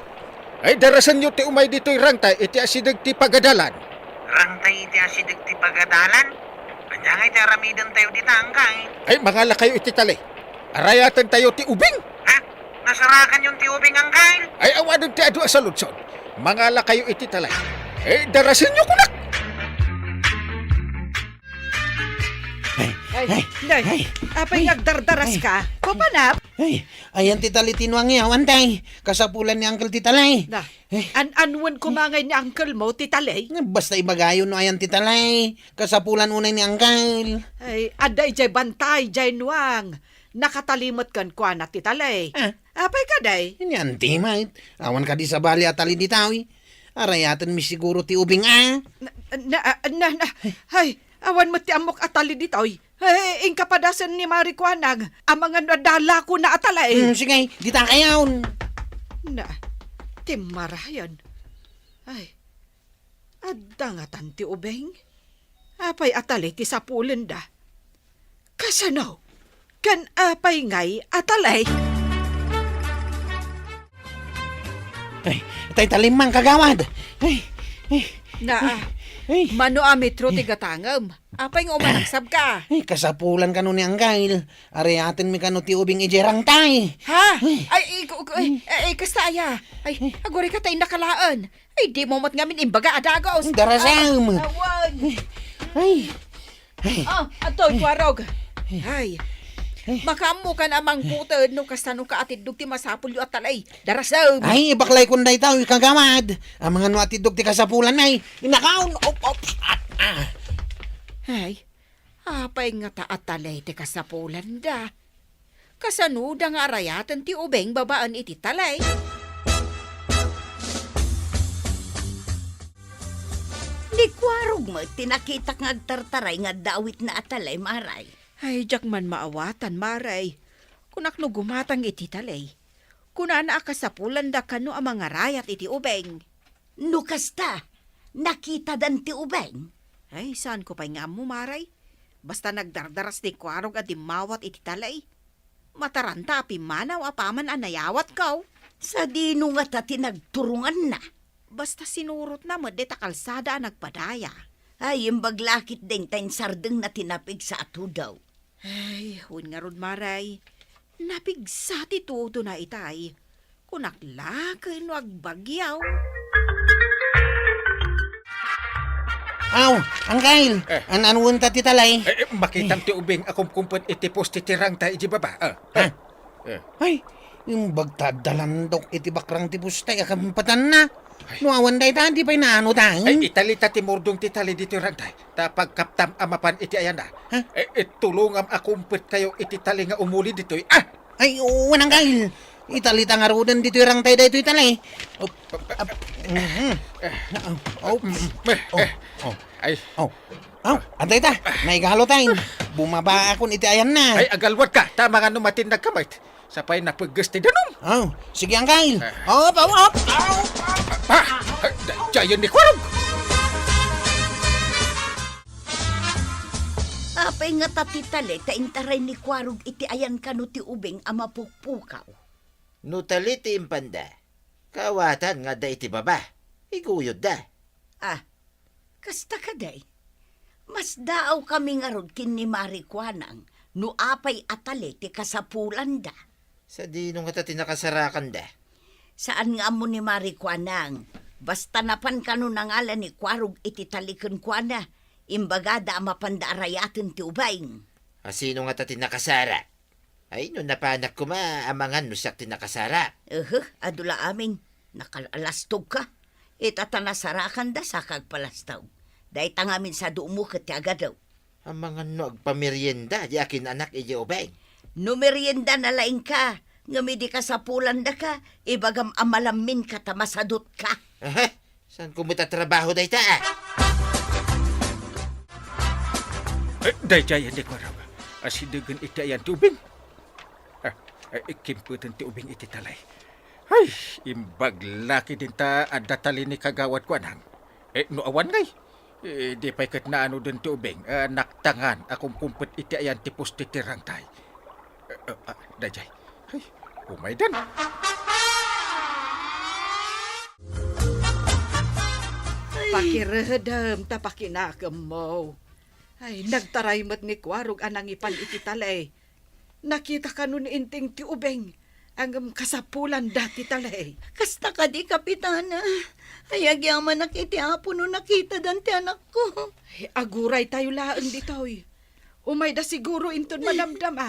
Ay, darasan nyo ti umay dito'y rangtay, iti asidag ti pagadalan. Rantay iti asidag ti pagadalan. Kanya nga iti aramidan tayo di tangkay. Ay, mangala kayo iti tali. Arayatan tayo ti ubing. Ha? Nasarakan yung tiubing ang kail. Ay awanan ti adu sa lutsod. Mangala kayo iti talay. Darasin nyo kunak. Ay, Day, apay nagdardaras ka? Papanap? Ay, ayan titali tinuang yawan tay. Kasapulan ni Uncle Titalay. Na, an-anwan kumangay ni uncle mo, titalay. Basta ibagayon no ayan titalay. Kasapulan unay ni Uncle. Ay, aday jay bantay, jay nuang. Nakatalimot kan kwa na titalay. Apay ka, Day? Yan timait. Awan ka di sa bali at tali di tawi. Arayatan mi siguro ti ubing Ay, awan mo ti amok atali ditoy. Ay, ingka padasan ni Mari Kwanag, ang mga nadala ko na atalay. Sige, di ta kayaon. Na, timarayan. Ay, adangatan ti ubeng. Apay atalay ti sapulen da. Kasano? Kan apay ngay atalay. Ay, tay talimang kagawad. Ay. Mano amitro ti gatangam. Apay nga umanagsab ka. Ay, kasapulan ka nun ni Angkail. Arayatin mi ka no ti ubing ijerang tay. Ha? Ay, kasta aya. Ay, agori ka tayo nakalaan. Ay, di mo mat ngamin imbaga adagos. Darasam. Awan. Ay. Atoy, kwarog. Ay, makamu ka namang puto no kastano ka atidog ti masapul yu atalay. Darasam. Ay, baklay kunday tao, kagawad. Ang mga no atidog ti kasapulan ay. Inakaon. Ay, apay nga ta atalay ti kasapulan da. Kasanuda nga arayatan ti ubeng babaan iti talay. Di kwarog mo, tinakita nga agtartaray nga dawit na atalay, Maray. Ay, jak man maawatan, Maray. Kunak no gumatang iti talay. Kunana akasapulan da kano ang mga rayat iti ubeng. Nukasta, nakita dan ti ubeng. Ay, saan ko pa'y nga mo, Maray? Basta nagdardaras ni kwarog at dimawat iti talay. Mataranta pimanaw apaman anayawat kaw. Sa dino nga ta tinagturungan na. Basta sinurot na mo, deta kalsada nagpadaya. Ay, yung baglakit din tayong sardeng na tinapig sa ato daw. Ay, hun nga ron, Maray. Napigsa ti todo na itay. Kunaklakay no agbagyaw. Aw, Angkail. Anuun ta ti talay. Makitam ti ubing akong kumput iti post ti tirang tayo di baba. Ay, yung bagtadalandok iti bakrang ti pustay akampatan na. Nuawan day ta, di pa'y naano tayo. Ay, italita ti murdong ti tali di tirang tayo. Tapag kaptam amapan iti ayan na. Tulungam akumput kayo iti tali nga umuli dito'y. Ay, uwan Angkail. Italita nga rodan dito yung rangtay da ito italay. Antay ta, naigalo tayo. Bumaba ako iti ayan na. Ay, agalwat ka. Tama nga numatin nagkamait. Sapay napaggas ti danom. Sige Angkail. Op. Diyan ni Kwarog. Apay nga tatitali, taintaray ni Kwarog iti ayan kano ti ubeng ama pukpukaw. Nutali ti impanda. Kawatan nga da iti baba. Iguyod da. Kasta ka day. Mas daaw kami nga rod kin ni Mari Kwanang, no apay atali ti kasapulan da. Sa dino nga ta tinakasarakan da. Saan nga mo ni Mari Kwanang? Basta napan kano nangalan ni Kwarog iti talikon kwana, imbagada mapanda arayatin ti ubayng. Sino nga ta tinakasara? Ay, no napanak ko amangan no siya tinakasara. Adula amin, nakalastog ka. Itatanasarakan da sa kagpalastaw. Dahil tangamin sa dumo katiaga daw. Amangan no agpamerienda, di akin anak iji ubeng. No merienda na laing ka, ngamidi ka sa pulan da ka, ibagam amalamin ka tamasadot ka. Saan kumita trabaho day ta? Dayjayan di Kwarog. Asidagan iti ayan ti ubing. Kimputan ti ubing iti talay. Ay, imbaglaki din ta adatali ni kagawad ko anang. No awan ngay. Di pa'y kat na ano din ti ubing. Naktangan akong kumput iti ayan ti posti ti rangtay. Dayjay. Ay, umaydan. Pakiredam ta pakinakam mo. Ay, nagtaray mat ni Kwarog anang ipan iti talay. nakita ka nun inting ti ubeng. Ang kasapulan dati talay. Kasta ka di, Kapitana. Hayagyaman nakiti apo no nakita dante anak ko. Aguray tayo laan ditoy. Umay da siguro inton malamdam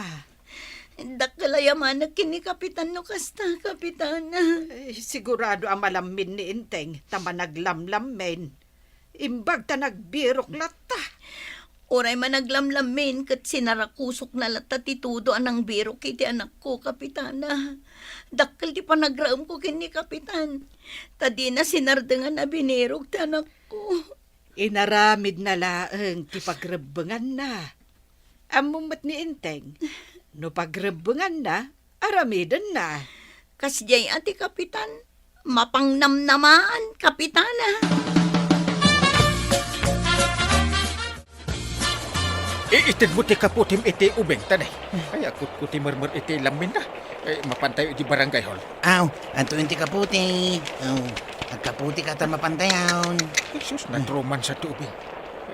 Dakalayaman na kini Kapitan no kasta, Kapitana. Sigurado ang malamin ni Inteng, tama naglamlam men. Imbag ta nagbirok lata. Oray man naglamlamin kat sinarakusok na lata titudo anang biro kiti anak ko, Kapitana. Dakkel di pa nagraam ko kini Kapitan. Tadi na sinardengan na binirog ti anak ko. Inaramid na laeng ti pagrebengan na. Amumat ni Inteng, no pagrebengan na, aramidan na. Kasjay ati Kapitan, mapangnamnamaan, Kapitana. Itin mo ti kaputim iti ubeng tanay. Ay akut kuti mermer iti lamin na. Mapantayo iti barangay hall. Aw, ato inti kaputi. Aw, agkaputi ka ta mapantayaw. Jesus, nadroman sa tubig.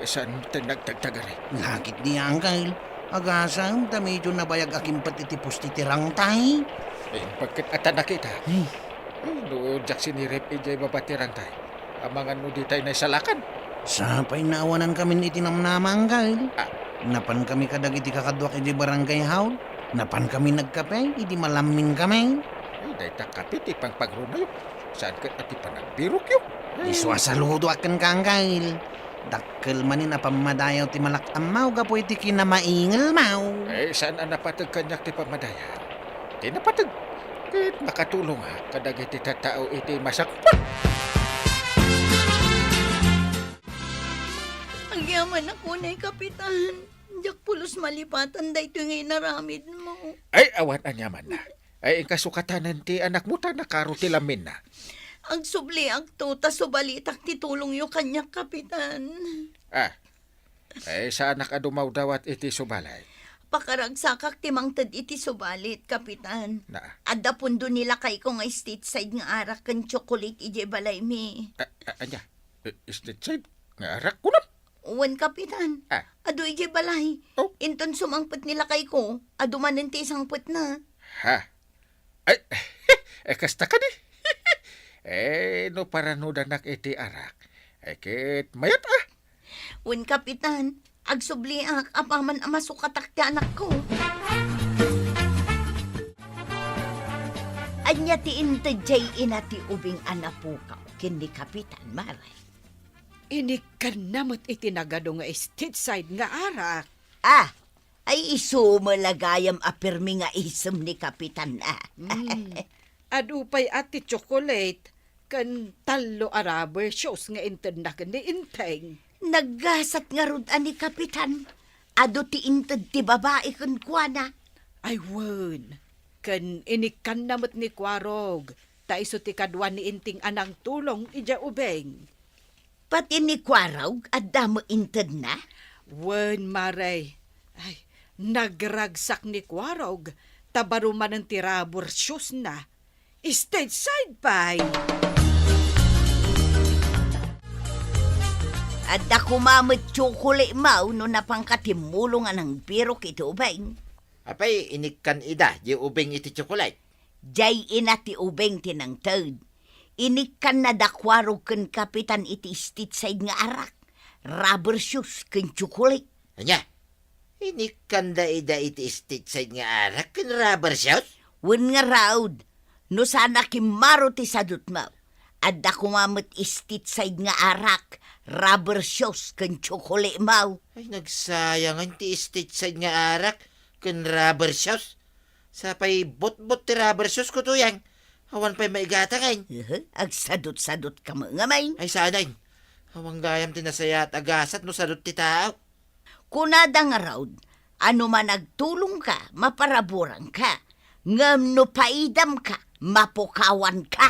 Saan tinagtagtagari? Lakit di angkal. Agasang ta medyo nabayag akimpat iti pusti tirang tay. Pagkat ata nakita. No, jak sinirep ijay babatirang tay. Amangan mo di tayo na isalakan. Sapay naawanan kami iti namnamangkal. Napan kami kadag iti kakadwak iti barangay haul. Napan kami nagkape, iti malaming kami. Ay, dahi ta kapit ipang pagrunayo. Saan ka ati panagbirok yun? Iswasaludo akan kangkail. Dakkel manin apamadayaw ti malakamaw gapo iti kinamaingal mau. Saan ang napatag kanyak ti pamadaya? Di napatag. Kahit makatulong kadag iti tatao iti masakpan. Ang yaman ako na, Kapitan. Diyak pulos malipatan da ito ngay naramid mo. Ay, awan anyaman na. Ay, kasukatanan ti anak mo ta nakaro ti lamin na. Ang subliak to, ta subalitak ti tulong yung kanya, Kapitan. Sa anak adumaw dawat iti subalay. Pakaragsakak timangtad iti subalit, Kapitan. Na? Adda pundo nila kay ko nga stateside nga arak kan chocolate ije balay mi. Anya, stateside nga arak ko na. Uwan, Kapitan. Ado ije balay. Inton sumangpet nila kay ko, ado manin ti isang put na. Ay, kasta ka di. No paranudanak iti arak. Kit mayat Uwan, Kapitan. Agsubliak, apaman amasukatak ti anak ko. Anya ti intajay inati ubing anapukaw, kindi Kapitan Maray. Inikan namot itinagado nga stateside nga arak. Ay iso malagayam apirmi nga isem ni Kapitan Adupay ati chocolate, kan talo araber shows nga internakan ni Inteng. Naggasat nga rod ani Kapitan. Ado ti inted ti babae kun kuana. Ay wan, kan inikan namot ni Kwarog, ta iso ti kadwa ni Inting anang tulong ija ubeng. Pati ni Kwarog, adda mo inted na? Wan, Maray. Ay, nagragsak ni Kwarog, tabaruman ng tirabor shoes na. Stateside pa'y. Adda kumamit tsukuli mau no napangkatimulong anang biro kito ubeng. Apay, inikan ida, di ubeng iti chocolate. Jay inati ubeng tinang third. Inikan na dakwaro ken Kapitan iti stateside nga arak. Rubber shoes ken chocolate. Anya, inikan da ida iti stateside nga arak ken rubber shoes? Wen nga raud, no sana kimaro ti sadut mau. Adda kumamit stateside nga arak, rubber shoes ken chocolate mau. Ay, nagsayangan ti stateside nga arak ken rubber shoes. Sapay bot-bot ti rubber shoes ko tuyang. Awan pa'y maigatangay. Agsadot-sadot ka mga may. Ay, sanay. Awang gayam tinasaya at agasat no sadot ti tao. Kunada nga raud, ano man nagtulong ka, maparaburang ka. Ngam no paidam ka, mapukawan ka.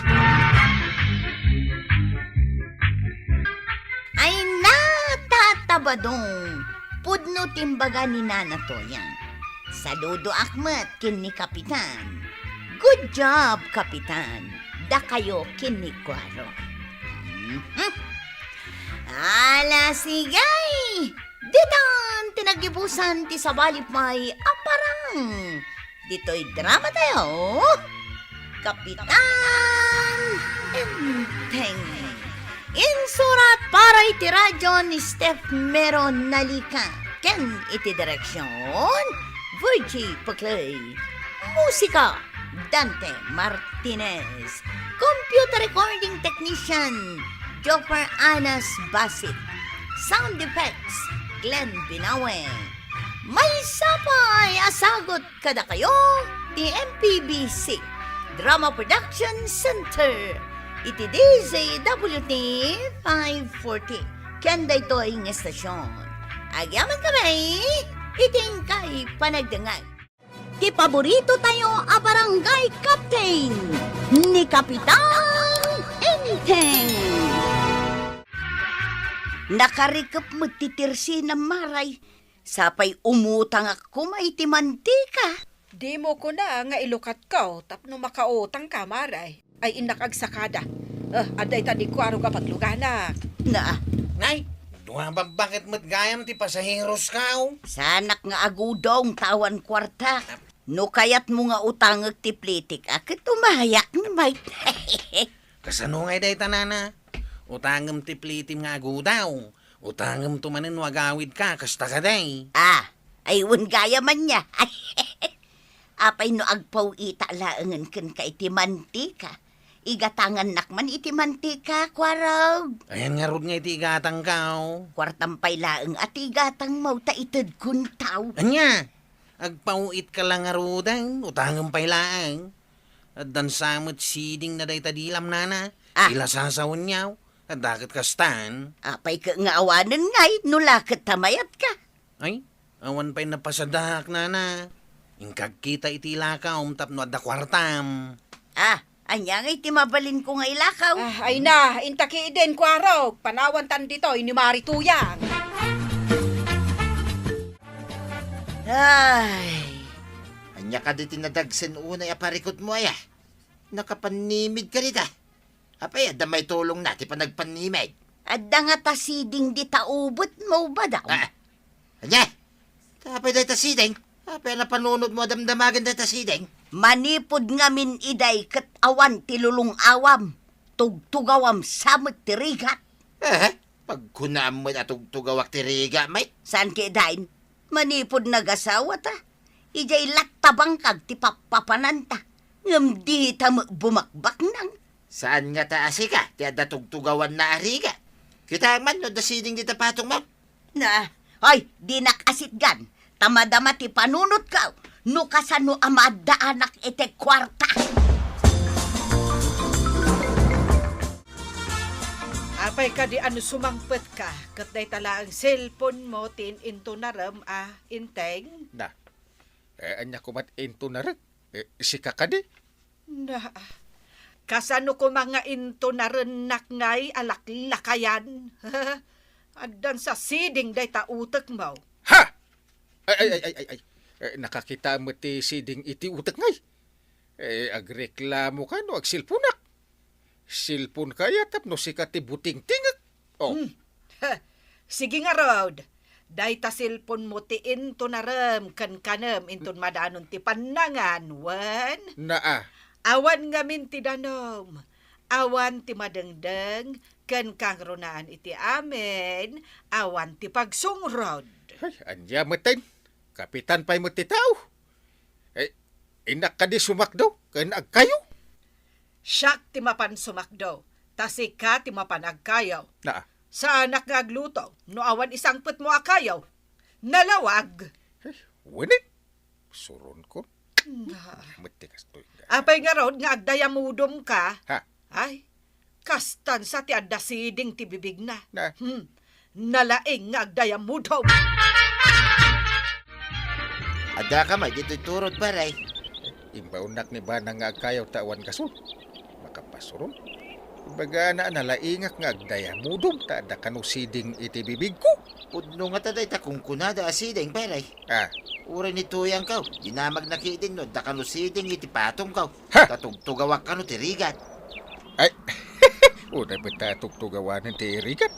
Ay natatabadong, pudno timbaga ni Nana Toyang. Saludo akmat kin ni Kapitan. Good job, Kapitan. Da kayo kin ni Kwaro. Ala sigay! Ditan tinagibusan ti sabalip may aparang. Dito'y drama tayo. Kapitan Enteng. Insurat para iti radyo ni Steph Meron Nalika. Ken iti direksyon, Virgie Paclay. Musika, Dante Martinez. Computer recording technician, Joper Anas Basit. Sound effects, Glenn Binawe. May sapay asagot kada kayo, di MPBC Drama Production Center. Iti DZWT 540. Kanda ito ang estasyon. Agyaman kami, iting kay panagdangay. Ti paborito tayo a barangay captain ni Kapitan Enteng. Nakarikap mo titirsi ng maray. Sapay umutang ako maiti mantika. Di mo ko na nga ilukat ka, tapno makautang ka, maray. Ay inakagsakada. Aday tadi ko araw ka pagluganak. Na, Nay, duha ba bakit matgayam ti pasaheros kao? sanak nga agudong tawan kwarta. No kayat mo nga utangag ti plitik, akit tumayak na may. Kasano ngay day tanana? Utangam ti plitim nga agudaw. Utangam tumanin wagawid ka, kasta ka day. Ayun gaya man niya. Apay no agpaw ita laangan ken ka iti mantika. Igatangan nakman iti mantika, kwarag. Ayan nga rod nga iti igatang kao. Kwartampay laang at igatang mau ta ited kuntaw. Anya, agpauit ka lang nga rodan, utangam pay laang. At dan samot siding na day tadilam nana. Ila sasawon niyaw. At dakit kastan. Apay ka nga awanan ngay, nulakit tamayat ka. Ay, awan pa'y napasadak, nana. Ingkag kita iti lakaw, tapno at da kwartam. Anya ngay timabalin ko nga ilakaw. Ay na, intaki din ko araw. Panawan tan dito, ini marituyang. Ay, Anya ka di tinadagsen unay aparikot mo ay nakapanimid ka rita. Apay, may tulong nati pa nagpanimid. adda nga tasiding di taubot mo ba daw? Anya, tapay day tasideng. Apay na panunod mo damdamagan day tasideng. Manipod nga min iday kat awan tilulong awam. Tugtugawam samot tirigat. Pagkunaan mo na tugtugawak tiriga, may. San kidain? Manipod nagasawa ta. Ijay laktabang kag ti papapananta. Ngam di ta bumakbak nang. Saan nga taasi ka? Ti adda tugtugawan na ariga. Kita man no dasiding di tapatong mo. Hoy, di nakasit gan. Tamadama ti panunot ka. No kasano amadda anak ite kwarta. Apay ka di ano sumangpet ka. Katay tala ang cellphone mo tin into naram inteng. Na, anya ko mat into na rin. Sika ka di? Na, kasano ko mga into narenak ngay alaklakayan. Adan sa siding day ta utek mo. Ha! Ay. Nakakita mo ti siding iti utak ngay. Agreklamo ka no, agsilpunak. Silpon kaya tapno sika ti buting tingak. Sige nga, Rod. Day ta silpon mo ti into naram kan kanam inton madanon ti panangan, wan? Awan nga min ti danom. Awan ti madengdeng kan kang runaan iti amen. Awan ti pagsungrod. Ay, anya matin. Kapitan pa'y mo ti tao. Inak ka di sumakdaw. Kan agkayo. Siyak ti mapan sumakdaw. Tasik ka ti mapan agkayaw. Sa anak nga agluto, no awan isang put mo akayaw. Nalawag. Wanit. Suron ko. Matikas to. Apay nga rod nga agdayamudom ka. Ha? Ay, kastan sa ti adasiding ti bibig na. Nalaing nga agdayamudom. Ada ka may dito'y turod baray. Imbaunak ni Banang nga agkayaw tawan kasun. Makapasuron. Baga na nalaingak nga agdaya mudom ta da kanusiding iti bibig ko. Pudno nga taday ta kung kunada asideng baray. Uray ni tuyang kaw. Dinamag nakiding no da kanusiding iti patong kaw. Tatugtugawak ka no tirigat. Ay, una ba tatugtugawanan tirigat?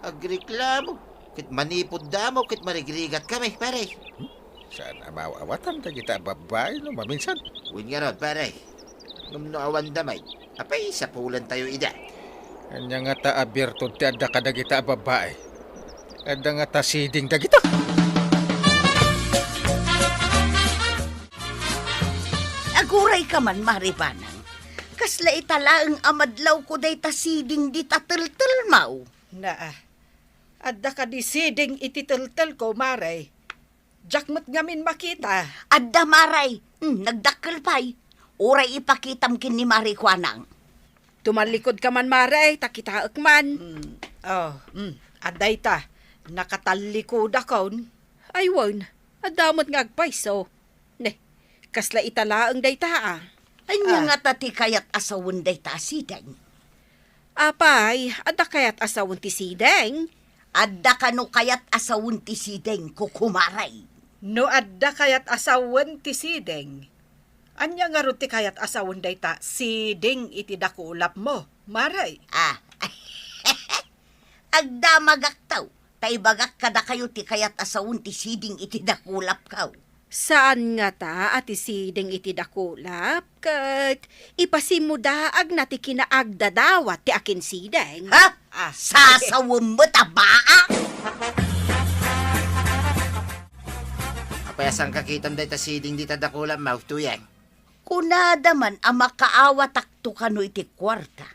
Agreklamo. Kit manipod damo kit marigrigat kami baray. Saan amawawatan ta kita babae no maminsan? Win nga rod, pare. Ngam no awan damay. Apay, sa pulan tayo ida. Anya nga ta abirtod ti adda kada kita babae. Adda nga ta siding da kita. Aguray ka man, maribanang. Kasla italaang amadlaw ko day tasiding di tatiltil mau. Naa. Adda ka di siding ititiltil ko, maray. Jakmat ngamin makita. Adda maray, nagdakkel pay. Uray ipakitam kin ni Marikwanang. Tumalikod ka man, maray, takitaak man. Aday ta, nakatalikod akon. Aywan, adamot nga agpaiso. Ne, kasla italaang day ta. Anya nga tati kayat asawon day ta sideng. Apay, adda kayat asawon ti sideng. Adda kano kayat asawon ti sideng kukumaray. No adda kayat asawon ti sideng. Anya nga ruti kayat asawon day ta sideng iti dakulap mo, maray. Agda magaktaw. Tay bagak kada kayo ti kayat asawon ti siding iti dakulap kaw. Saan nga ta ati sideng iti dakulap? Kat ipasimudaag na ti kinaagdadawat ti akin sideng. Ha? Sasawon mo tabaa? Apayasang kakitam day ta siding di tadakulam mau tuyang. Kunada man ang makaawa takto kano iti kwarta.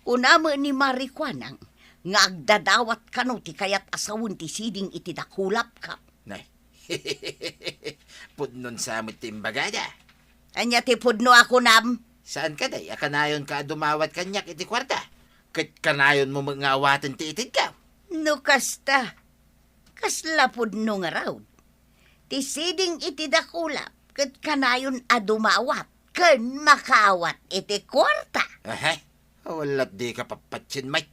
Kunama ni Marikwanang nga agdadawat kano ti kayat asawon ti siding iti dakulap ka. Nay, pudnon sa amot timbagada. Anya ti pudno ako nam? Saan ka day? Akanayon ka dumawat kanyak iti kwarta. Kat kanayon mo mga awatan ti itid ka. No kasta. Kasla pudno nga raw. Ti siding iti dakulap. Kat kanayon adumawat. Ken makawat iti kwarta. Ahay, walat di ka papatsin, mate.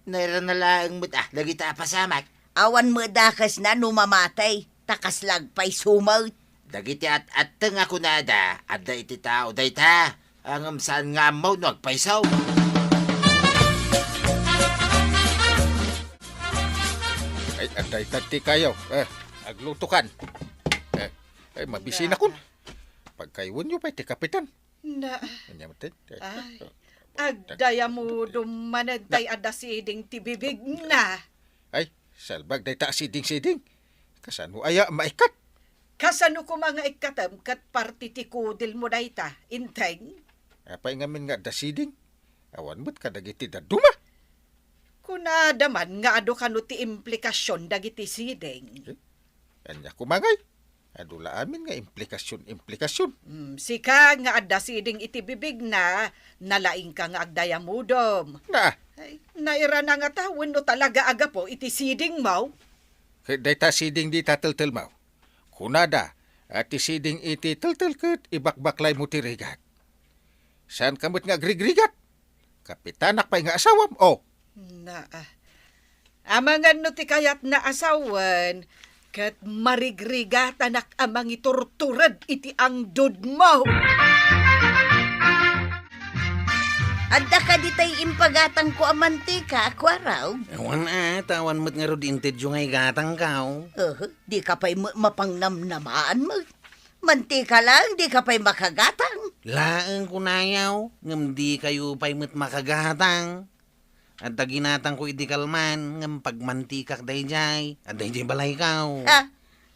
Naira na lang mo't lagi ta pasamak. Awan mo dakas na numamatay. Takas lagpay sumaw. Dagiti at teng ako nada. Adda iti tao day ta. Ang saan nga mo nagpaisaw. Ay, aday tati kayo. Aglutukan. Ay, mabisina kun. Pagkaywan nyo pa iti kapitan. Na, Anya matin. agdaya mo dumanagday adda siding ti bibig na. Ay, salbag day ta siding-siding. Kasano aya maikat? Kasano ko mga ikatam kat partitikudil mo day ta, inteng? Apay ngamin nga da siding. Awan mo't kadagiti da duma. Kunada man nga ado kano ti implikasyon dagiti siding. Anya kumangay. Adula amin nga implikasyon. Sika nga adda siding iti bibig na, nalaing ka nga agdaya mudom. Na, Ay, naira na nga tawon no talaga aga po iti siding mo. day ta siding di tatiltil mau. Kunada, at ti siding iti tiltil kat ibakbaklay mo ti rigat. Saan kamot nga grigrigat? Kapitanak pa'y nga asawam, Na, amangan no ti kayat na asawan, kat marigrigata nak amang iturturad iti ang dud mo. Adda ka ditay impagatang ko ang mantika, akwaraw. Awan tawan mo't nga rod inted yung ay gatang kao. Di ka pa'y mapangnamnamaan mo. Mantika lang, di ka pa'y makagatang. Laang kunayaw, ngam di kayo pa'y mo't makagatang. At ginatang ko iti kalman, ngam pagmantikak day jay, at day jay balay kao.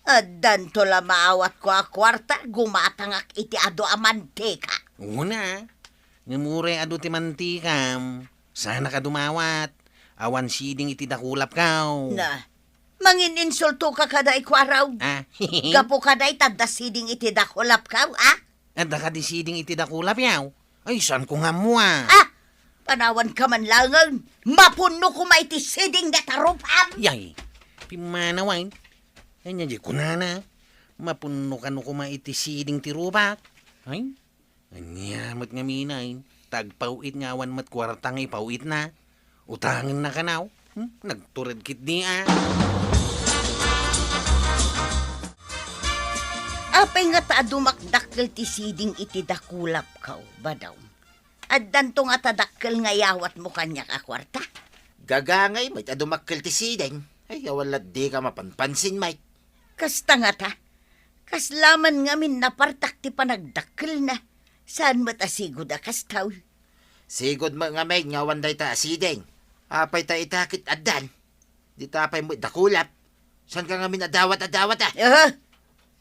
Adan to la maawat ko a kwarta, gumatangak iti ado a mantika. Una, ngamure ado ti mantikam, sana ka dumawat, awan siding iti dakulap kao. Na, mangin insulto ka kada ikwaraw. Gapo kada itadda siding iti dakulap ka, At da ka di siding iti dakulap yaw. Ay, saan ko nga mo Panawan ka man langan, mapuno ko maiti siding na tarupam. Yay, pimanawain. Anya di kunana, mapuno ka no kumaiti siding tirupak. Ay, anyamot nga minain, tagpauit nga awan mat kwartang ipauit na. Utangin na kanaw, nagturid kit niya. Apay nga taadumakdakkel ti siding iti dakulap ka, badaw. At danto nga tadakkel nga yawat mo kanyak a kwarta. Gagangay, may adumakkel ti sideng. Ay, walat di ka mapanpansin, Mike. Kasta nga ta, Kaslaman ngamin napartak ti panagdakkel na. Saan matasigod akas taw? Sigod mo nga may ngawan day ta asideng. Apay ta itakit adan. Di tapay mo dakulap. San ka ngamin adawat-adawat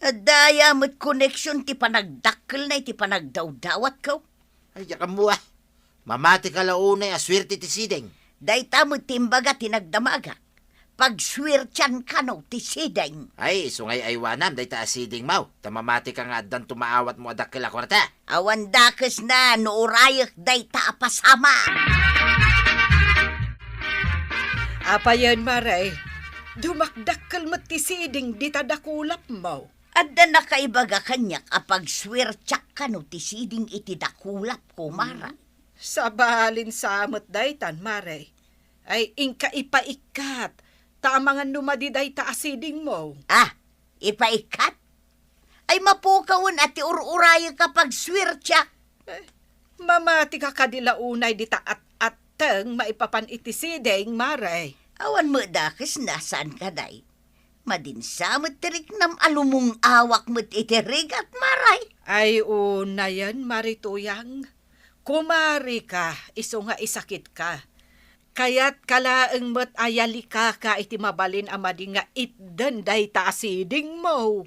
Adaya mo't connection ti panagdakkel na iti panagdawdawat kaw. Ay, yakam mo Mamati ka launay aswerte ti sideng. Dayta mo't timbaga tinagdamaga. Pagswirtyan ka no ti sideng. Ay, sungay aywanam day ta asideng mau. Tamamati ka nga adan tumaawat mo adakkel akwarta. Awan dakes na nourayak dayta apasama. Apayan, Maray. Dumakdakkel mo ti siding di tadakulap mo. Adda na kaibaga kanyak apag swirtyak ka no ti siding iti dakulap ko, Mara. Sa balin samot daytan, Maray. Ay ingka ipaikat. Tamangan numadiday ta asiding mo. Ipaikat? Ay mapukawon at ururaya kapag swirtyak. Mamati ka kadilaunay di ta at-ateng maipapan itisideng, Maray. Awan mo dakes na saan ka day. Madinsa mo't tirik nam alumong awak mo't itirig at Maray. Ay una yan, Marituyang. Kumari ka, iso nga isakit ka. Kaya't kalaeng mo't ayali ka iti mabalin amadi nga itden day ta asiding mo.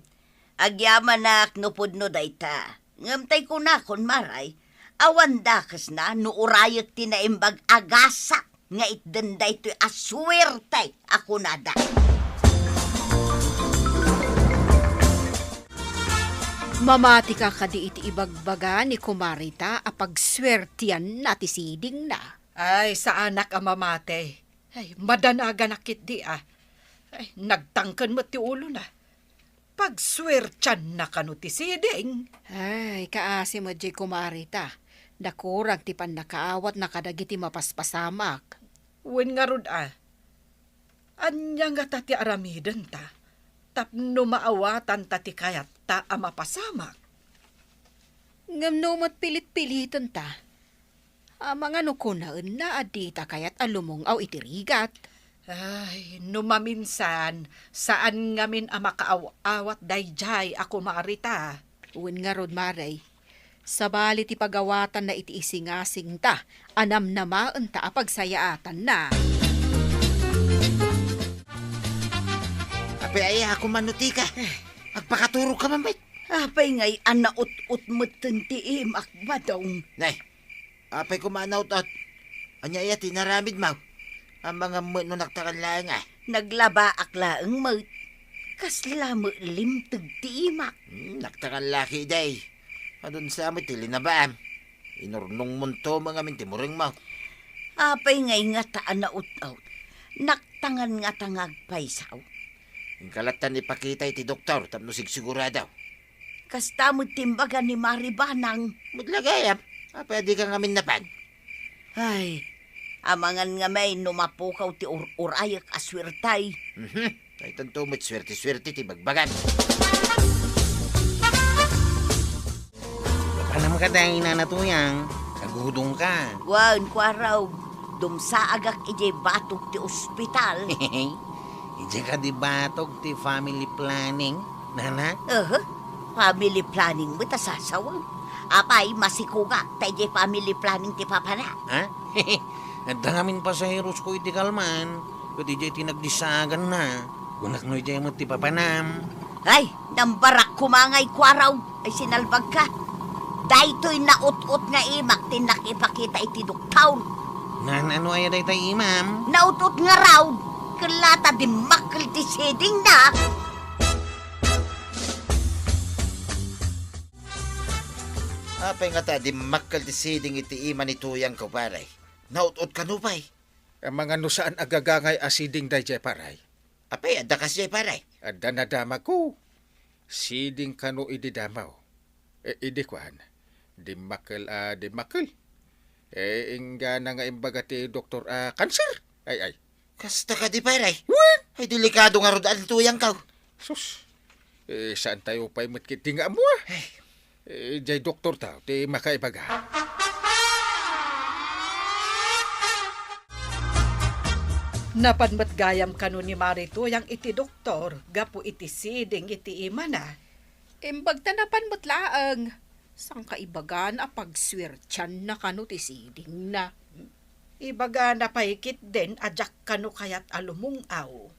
Agyaman na aknupod no day ta. Ngamtay ko na kon Maray. Awan dakes na nuurayak tinaimbag agasa nga itden day to'y aswerte ako nada. Mamati ka kadi iti ibagbaga ni Kumarita apag swertian na ti siding na. Ay, sa anak ang mamate. Ay, madanaga nakit di Ay, nagtangkan mo ti ulo na. Pagswertyan na kanu ti siding. Ay, kaasi mo di Kumarita. Dakurag ti pan nakaawat na kadagiti mapaspasamak. Wen nga rod Anya nga tati aramidan ta. Tapno maawatan tati kayat ta amapasamak. Ngamnomot pilit-pilitan ta. Mga nukunaan na adita kayat alumong aw itirigat. Ay, numaminsan, saan ngamin amakaaw-awat dayjay ako Marita. Uwin nga rod Maray. Sabali ti pagawatan na iti isingasing ta, anam namaan ta apagsayaatan na. Apay ay ako manuti ka. Agpakaturo ka mamit. Apay ngay anaut-ut mo't ti imakbadong. Nay, apay kumanaut-out. Anya iya tinaramid mau. Ang mga no naktakan lang Naglaba aklaang mo't. Kasla mo limtag ti imak. Naktakan laki day. Adun sa amoy tili na ba? Inurnong munto mga mintimuring mau. Apay ngay nga ta anaut-out. Naktangan nga tangag paisaw. Ang kalatan ipakita iti doktor tapno siguradaw. Kasta mo timbaga ni Maribanang. Mudlagayap. Apay di ka ngamin napan. Ay, amangan nga may numapukaw ti urayak aswirtay. Ay tanto mo't swerte-swerte ti bagbagan. Anam ka dahil nanatuyang. Nagudong ka. Wan kwa raw, dumsaagak ije batok ti ospital. Ije ka di batog ti family planning, nana? Family planning mo ta sasawang. Apay masikuga ta ije family planning ti papana. Ha? Nagdangamin pa sa heros ko iti kalman. Kuti ije tinagdisagan na. Gunak no ije mo ti papanam. Ay, nambarak kumangay kwa raw. Ay sinalbag ka. Daytoy naut-ut nga imak tinakipakita iti doktaw. Ano ay day tayo imam? Naut-ut nga raw. Kalata di makal ti siding na. Apay nga ta di makal ti siding iti iman ituyang ko paray. Naut-ut ka no pay. Ang mga no saan agagangay asiding day jay paray. Apay, adda kasi jay paray. Adda na dama ko. Siding kano ididamaw. Idi kwan. Di makal. Inga na nga imbaga ti doktor cancer. Ay. Kasta ka di paray. What? Ay delikado nga rodaan tuyang ka. Sus. Saan tayo pa'y matkiting nga mo jay doktor tao, ti makaibaga. Napanmat gayam kanu ni Marito yang iti doktor, gapu iti siding iti imana. Imbag tanapan mo't laang. Sang kaibagan pagswirtyan na kano ti siding na. Ibaga na paikit din ajak kano kayat alumungaw.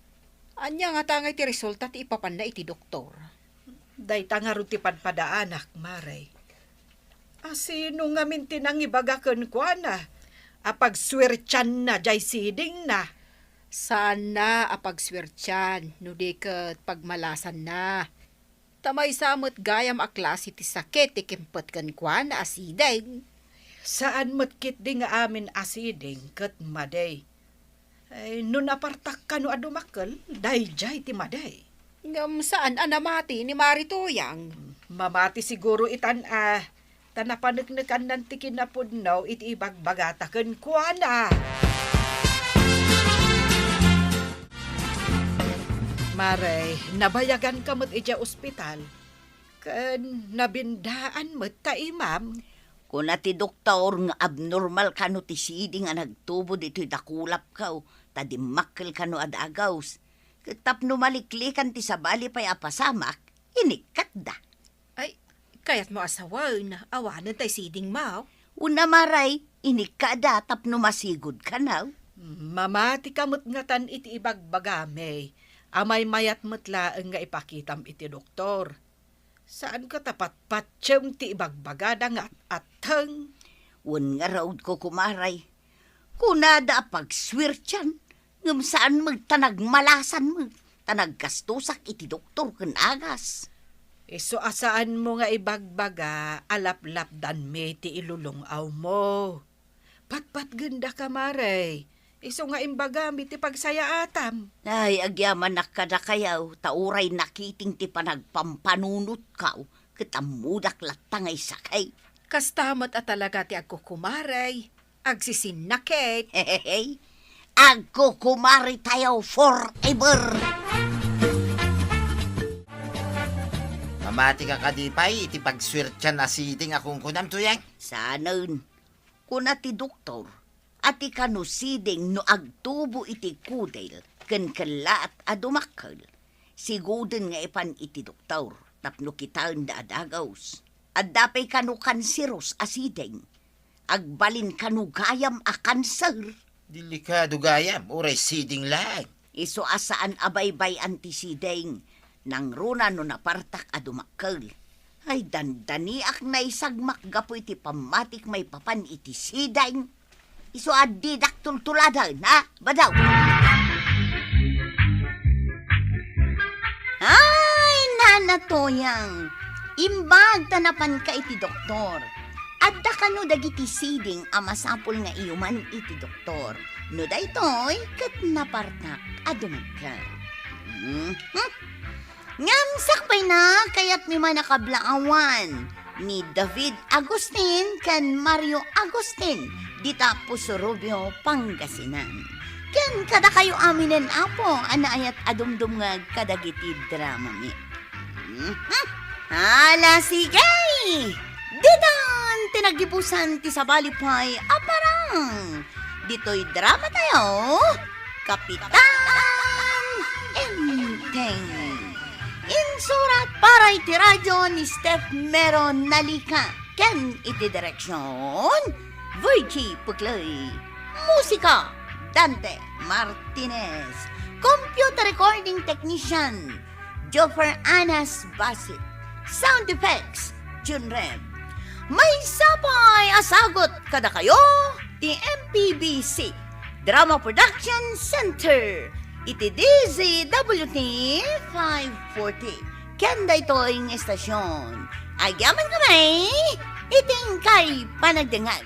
Anya nga tangay ti resulta ti ipapan na iti doktor. Day tangaro ti padpadaanak, Maray. Asino nga minti nang ibaga kwa na? Apagswirtyan na jay siding na. Sana apagswirtyan, no di kat pagmalasan na. Tamay samot gayam aklase ti sakit ti kimpet kan kwa na asideng. Saan matkit di nga amin asideng kat maday. Ay, nun apartak ka no adumakal, day-jay ti maday. Ngam saan anamati ni Maritoyang? Mamati siguro itan tanapanagnakan ng tikinapudnaw iti ibagbagatakan kwa na. Maray, nabayagan ka mo't iti ospital. Kan nabindaan mo't ta imam. Kung ti doktor nga abnormal ka no ti siding nga nagtubo dito dakulap ka tadimakkel ka no adagaws. Katap no maliklikan ti sabali pa'y apasamak, inikat da. Ay, kayat mo asawan, awanan tay siding mau. Una maray, inikada tap no masigod ka na. Mamati kamot nga tan iti ibagbagame. Amay mayat matlaang nga ipakitam iti doktor. Saan ka tapat patsyem ti ibagbagada nga atang? Un nga raod ko kumaray. Kunada pagswirtyan, ngam saan magtanag malasan mo. Tanag gastusak iti doktor kan agas. Iso asaan mo nga ibagbaga, alap-lap dan me ti ilulungaw mo. Pat-pat ganda ka, Maray. Iso nga imbaga mi ti pagsaya atam. Ay, agyaman nakada kayaw, tauray nakiting ti panagpampanunot kaw, kitamudak latangay sakay. Kastamat at talaga ti agkukumaray, agsisinakit. Hehehe, agkukumari tayo forever. Mamati ka kadipay, iti pagswirtyan na siding akong kunam tuyang. Sanon, kuna ti doktor, ati kanusiding no agtubo iti kudel, ken kala at adumakkel. Siguden nga ipan iti doktor, tapno kitaan da adagaws. Addapay kanu kanseros asideng. Agbalin kanu gayam a kanser. Delikado gayam, uray siding lang. Iso asaan abaybay antisideng, nang runa no napartak adumakkel. Ay dandaniak na isagmak gapo iti pamatik may papan iti sideng. Iso adidak tultuladan, ha? Badaw! Ay, nanatoyang! Imbag tanapan ka iti doktor. Adda ka no dagiti siding amasapol nga iyuman iti doktor. No daytoy, kat napartak adumag ka. Ngam sakpay na kayat mi man nakablaawan ni David Agustin kan Mario Agustin dita Puso Rubio, Pangasinan. Ken kada kayo aminen apo anaayat adumdum nga kadagiti drama mi. Hala sige! Ditan tinagibusan ti sabalipay aparang. Dito'y drama tayo, Kapitan Enteng. Insurat para iti radyo ni Steph Meron Nalika. Ken iti direksyon, Virgie Puglay. Musika, Dante Martinez. Computer recording technician, Joffer Anas Basit. Sound effects, Junrem. May sapay asagot kada kayo, ti MPBC Drama Production Center. Iti DZWT 540. Kenda ito'y estasyon. Agyaman kamay, iting kay panagdangag.